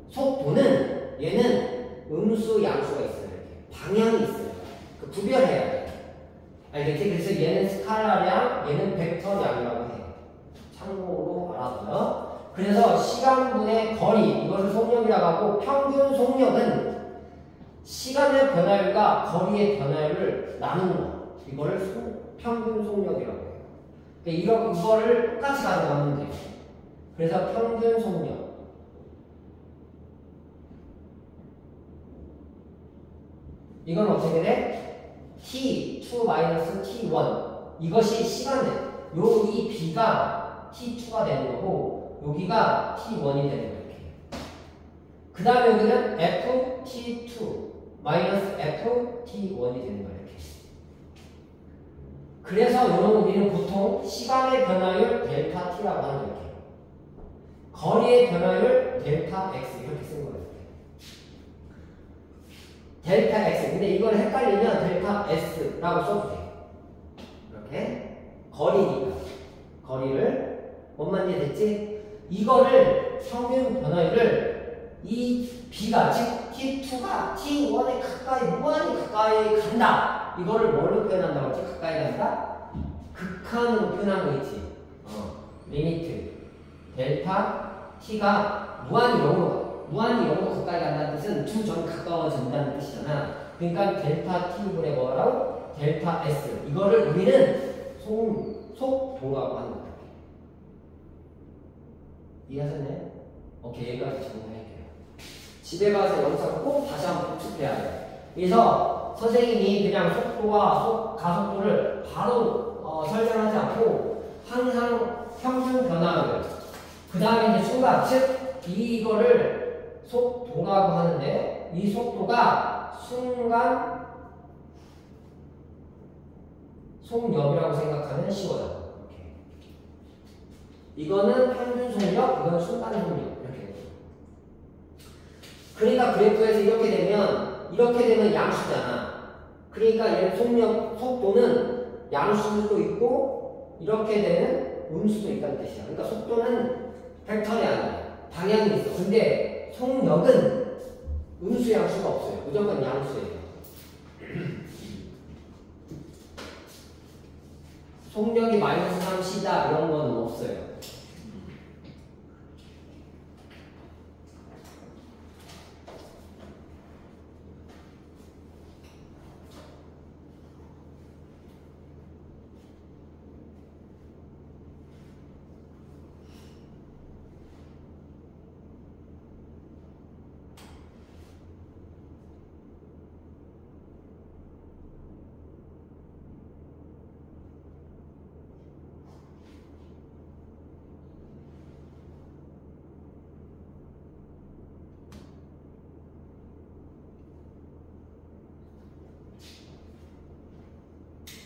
속도는 얘는 음수, 양수가 있어요. 이렇게. 방향이 있어요. 그 구별해야 돼. 알겠지? 그래서 얘는 스칼라량, 얘는 벡터량이라고 해. 참고로 알아둬요. 그래서 시간분의 거리, 이것을 속력이라고 하고 평균 속력은 시간의 변화율과 거리의 변화율을 나누는 거. 이거를 평균 속력이라고 해요. 이거를 똑같이 가져가면 돼요. 그래서 평균 속력. 이건 어떻게 돼? t2-t1. 이것이 시간에 이 b가 t2가 되는 거고 여기가 t1이 되는 거예요. 그 다음에 여기는 ft2 ftT1이 되는 거예요. 이렇게. 그래서 이런 우리는 보통 시간의 변화율 델타 t라고 하는 거예요. 거리의 변화율 델타 x 이렇게 쓴 거예요. 델타 x. 근데 이걸 헷갈리면 델타 s라고 써도 돼요. 이렇게 거리니까 거리를 뭔 이해됐지? 이거를 평균 변화율을 이 b가 즉 t2가 t1에 가까이 무한히 가까이 간다. 이거를 뭘로 표현한다고 했지? 가까이 간다? 극한으로 표현한 거 있지. 리미트 델타 t가 무한히 0으로 가까이 간다는 뜻은 두 점 가까워진다는 뜻이잖아. 그러니까 델타 t분의 뭐라고? 델타 s. 이거를 우리는 속도라고 하는 거야. 이해하셨나요? 오케이, 여기까지 정리할게요. 집에 가서 영상 꼭 다시 한번 복습해야 돼. 그래서 선생님이 그냥 속도와 가속도를 바로 설명하지 않고 항상 평균 변화율, 그 다음에 이제 순간, 즉 이거를 속도라고 하는데 이 속도가 순간 속력이라고 생각하면 쉬워요. 이거는 평균 속력, 이건 순간 속력 이렇게. 그러니까 그래프에서 이렇게 되면 양수잖아. 그러니까 얘 속도는 양수도 있고 이렇게 되는 음수도 있다는 뜻이야. 그러니까 속도는 벡터리 아니야. 방향이 있어. 근데 속력은 음수 양수가 없어요. 무조건 양수예요. 속력이 마이너스 3c다 이런 건 없어요.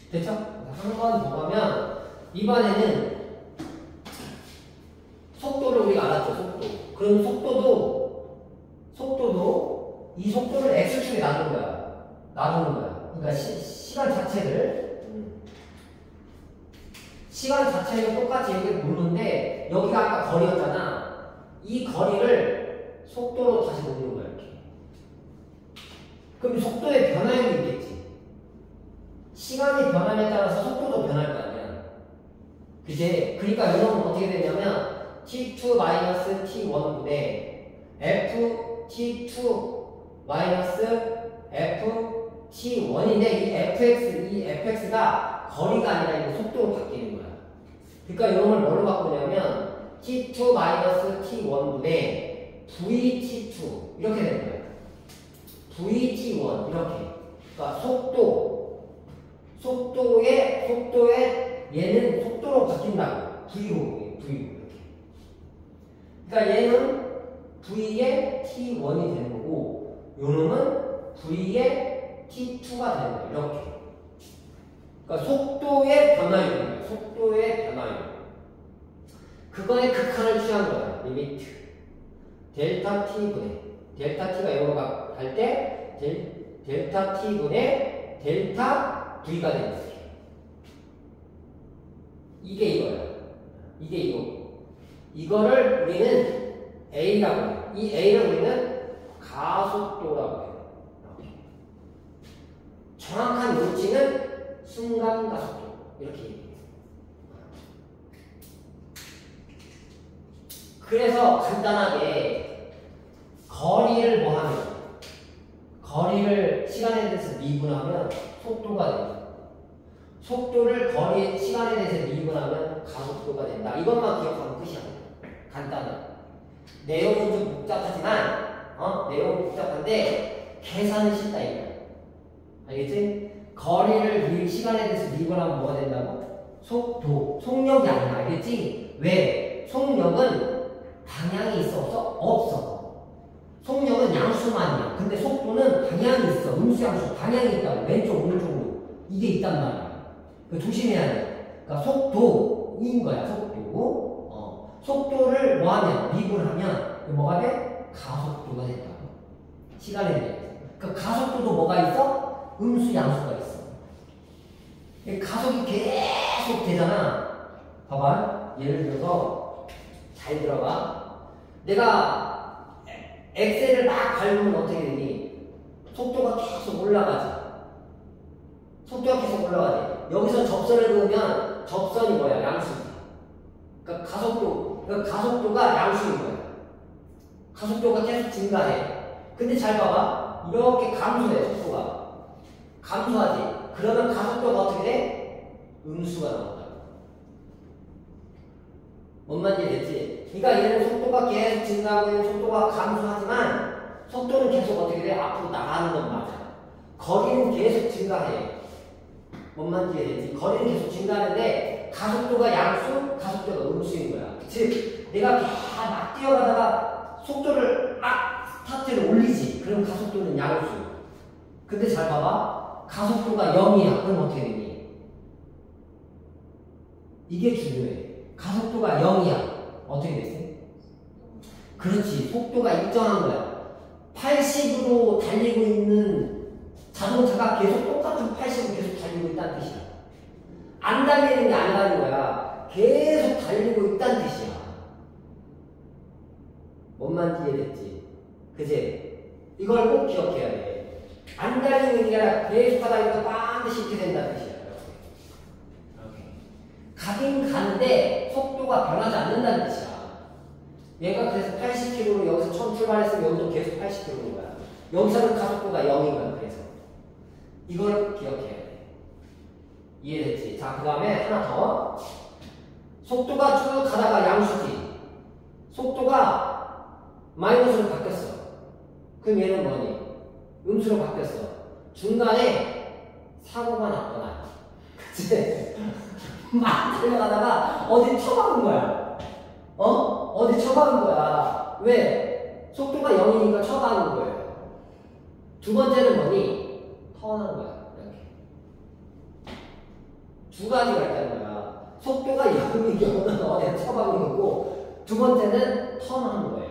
됐죠? 한 번 더 가면 이번에는 속도를 우리가 알았죠. 속도. 그럼 속도도 이 속도를 x축에 나누는 거야. 그러니까 시간 자체를 똑같이 여기 놓는데 여기가 아까 거리였잖아. 이 거리를 속도로 다시 놓는 거야. 이렇게. 그럼 속도의 변화율이 있겠지. 시간이 변함에 따라서 속도도 변할 거 아니야. 그제? 그러니까 이런 건 어떻게 되냐면 t2-t1분의 ft2-ft1인데 이 fx가 거리가 아니라 이거 속도로 바뀌는 거야. 그러니까 이런 걸 뭘로 바꾸냐면 t2-t1분의 vt2 이렇게 되는 거야. vt1 이렇게. 그러니까 속도에 얘는 속도로 바뀐다고. V로 이렇게. 그러니까 얘는 V의 T1이 되는 거고 요놈은 V의 T2가 되는 거예요. 이렇게. 그러니까 속도의 변화율입니다. 속도의 변화율. 그거의 극한을 취한 거예요. 리미트. 델타 T가 이거 갈 때 델타 T분의 델타 V가 되는 거예요. 이게 이거예요. 이게 이거. 이거를 우리는 A라고 해요. 이 A를 우리는 가속도라고 해요. 정확한 명칭은 순간 가속도. 이렇게 얘기해요. 그래서 간단하게 거리를 뭐 하면 거리를 시간에 대해서 미분하면 속도가 된다. 속도를 시간에 대해서 미분하면 가속도가 된다. 이것만 기억하면 끝이야. 간단해. 내용은 좀 복잡하지만, 내용은 복잡한데, 계산은 쉽다, 이거야. 알겠지? 거리를 시간에 대해서 미분하면 뭐가 된다고? 속도. 속력이 아니야. 알겠지? 왜? 속력은 방향이 있어, 없어? 속력은 양수만이야. 근데 속도는 방향이 있어. 음수 양수. 방향이 있다고. 왼쪽, 오른쪽으로. 이게 있단 말이야. 조심해야 돼. 그러니까 속도인 거야, 속도. 속도를 뭐 하면, 미분하면, 뭐가 돼? 가속도가 된다고. 시간에 대해서. 그러니까 가속도도 뭐가 있어? 음수, 양수가 있어. 가속이 계속 되잖아. 봐봐. 예를 들어서, 잘 들어봐. 내가 엑셀을 막 밟으면 어떻게 되니? 속도가 계속 올라가지. 여기서 접선을 그으면 접선이 뭐야? 양수지. 그러니까 가속도가 양수인 거야. 가속도가 계속 증가해. 근데 잘 봐봐. 이렇게 감소해, 속도가. 감소하지. 그러면 가속도가 어떻게 돼? 음수가 나온다. 뭔 말인지 됐지? 그러니까 얘는 속도가 계속 증가하고 있는 속도가 감소하지만 속도는 계속 어떻게 돼? 앞으로 나가는 건 맞아. 거리는 계속 증가해. 뭔 말인지 이해되지? 거리는 계속 증가하는데 가속도가 양수, 가속도가 음수인 거야. 즉 내가 막 뛰어가다가 속도를 스타트를 올리지. 그럼 가속도는 양수. 근데 잘 봐봐. 가속도가 0이야. 그럼 어떻게 되니? 이게 중요해. 가속도가 0이야. 어떻게 됐어? 그렇지. 속도가 일정한 거야. 80으로 달리고 있는 자동차가 계속 똑같은 80으로 계속 달리고 있다는 뜻이야. 안 달리는 게 아니라는 거야. 계속 달리고 있다는 뜻이야. 뭔 말인지 이해됐지? 그지? 이걸 꼭 기억해야 돼. 안 달리는 게 아니라 계속 하다 보니까 반드시 이렇게 된다는 뜻이야. 이렇게. 가긴 가는데 속도가 변하지 않는다는 뜻이야. 얘가 그래서 80km로 여기서 처음 출발했으면 여기도 계속 80km인 거야. 여기서는 가속도가 0인 거야. 그래서 이걸 기억해야 돼. 이해됐지? 자, 그 다음에 하나 더. 속도가 쭉 가다가 양수지. 속도가 마이너스로 바뀌었어. 그럼 얘는 뭐니? 음수로 바뀌었어. 중간에 사고가 났거나, 그치? 막 달려가다가 어디 쳐박은 거야. 어디 쳐박은 거야. 왜? 속도가 0이니까 쳐박은 거예요. 두 번째는 뭐니? 턴하는 거야. 이렇게. 두 가지가 있다는 거야. 속도가 0인 경우는 어디에 쳐박은 거고, 두 번째는 턴하는 거예요.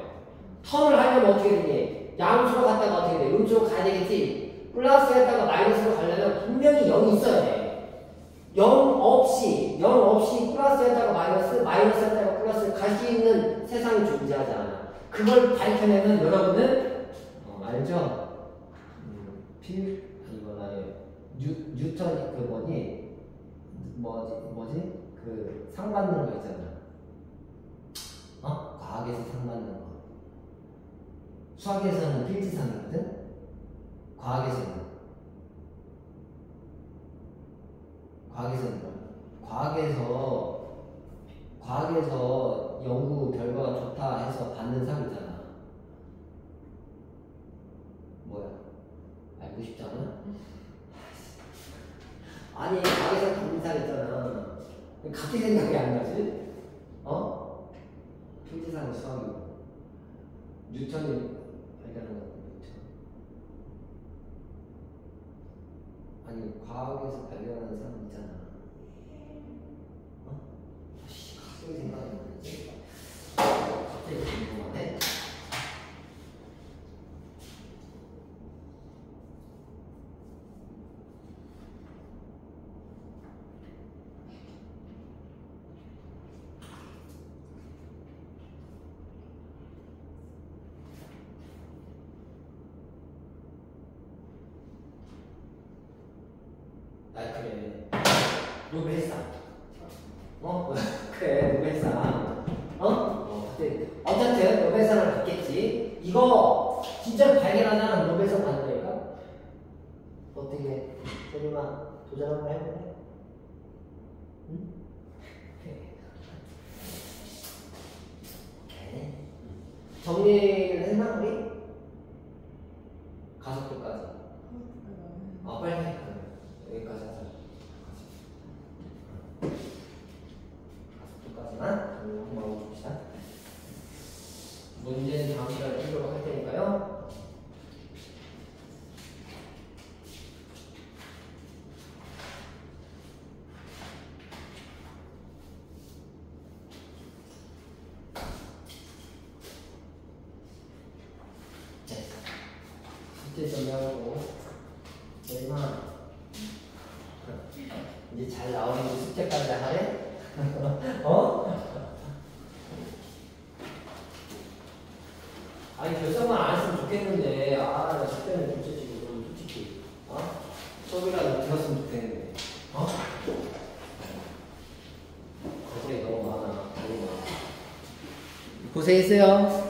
턴을 하려면 어떻게 되니? 양수로 갔다가 어떻게 돼? 음수로 가야 되겠지? 플러스 했다가 마이너스로 가려면 분명히 0이 있어야 돼. 0 없이 플러스 했다가 마이너스 했다가 플러스 갈 수 있는 세상이 존재하지 않아. 그걸 밝혀내는 여러분은 알죠? 이거 나의 뉴턴 그 뭐지? 그 상 받는 거 있잖아. 과학에서 상 받는 거. 수학에서는 필지상이거든? 과학에서는 과학에서 연구 결과가 좋다 해서 받는 상 있잖아. 뭐야? 알고 싶잖아? 아니, 과학에서 받는 상 있잖아. 갑자기 생각이 안 나지? 필지상은 수학이고. 뉴턴이 발견한 거. 아니, 과학에서 발견하는 사람 있잖아. 갑자기 생각이 안 나지? 갑자기 궁금하네. 그래. 노벨상. 그래, 노벨상. 어쨌든 노벨상을 받겠지. 이거 진짜 발견하자면 노벨상 받는 거니까. 어떻게, 세림아, 도전 한번 해볼래? 응? 오케이. 정리를 했나, 우리? 가속도까지. 빨리 해. 여기까지 하자. 가속도까지만 한번 봅시다. 문제는 다음 시간에 풀도록 할 테니까요. 숙제 정리하고 내일만 이제 잘 나오는 숙제까지 하래? 아니, 결정만 안 했으면 좋겠는데, 나 숙제는 둘째치고, 솔직히, 수업이라도 들었으면 좋겠는데, 걱정이 너무 많아. 고생했어요.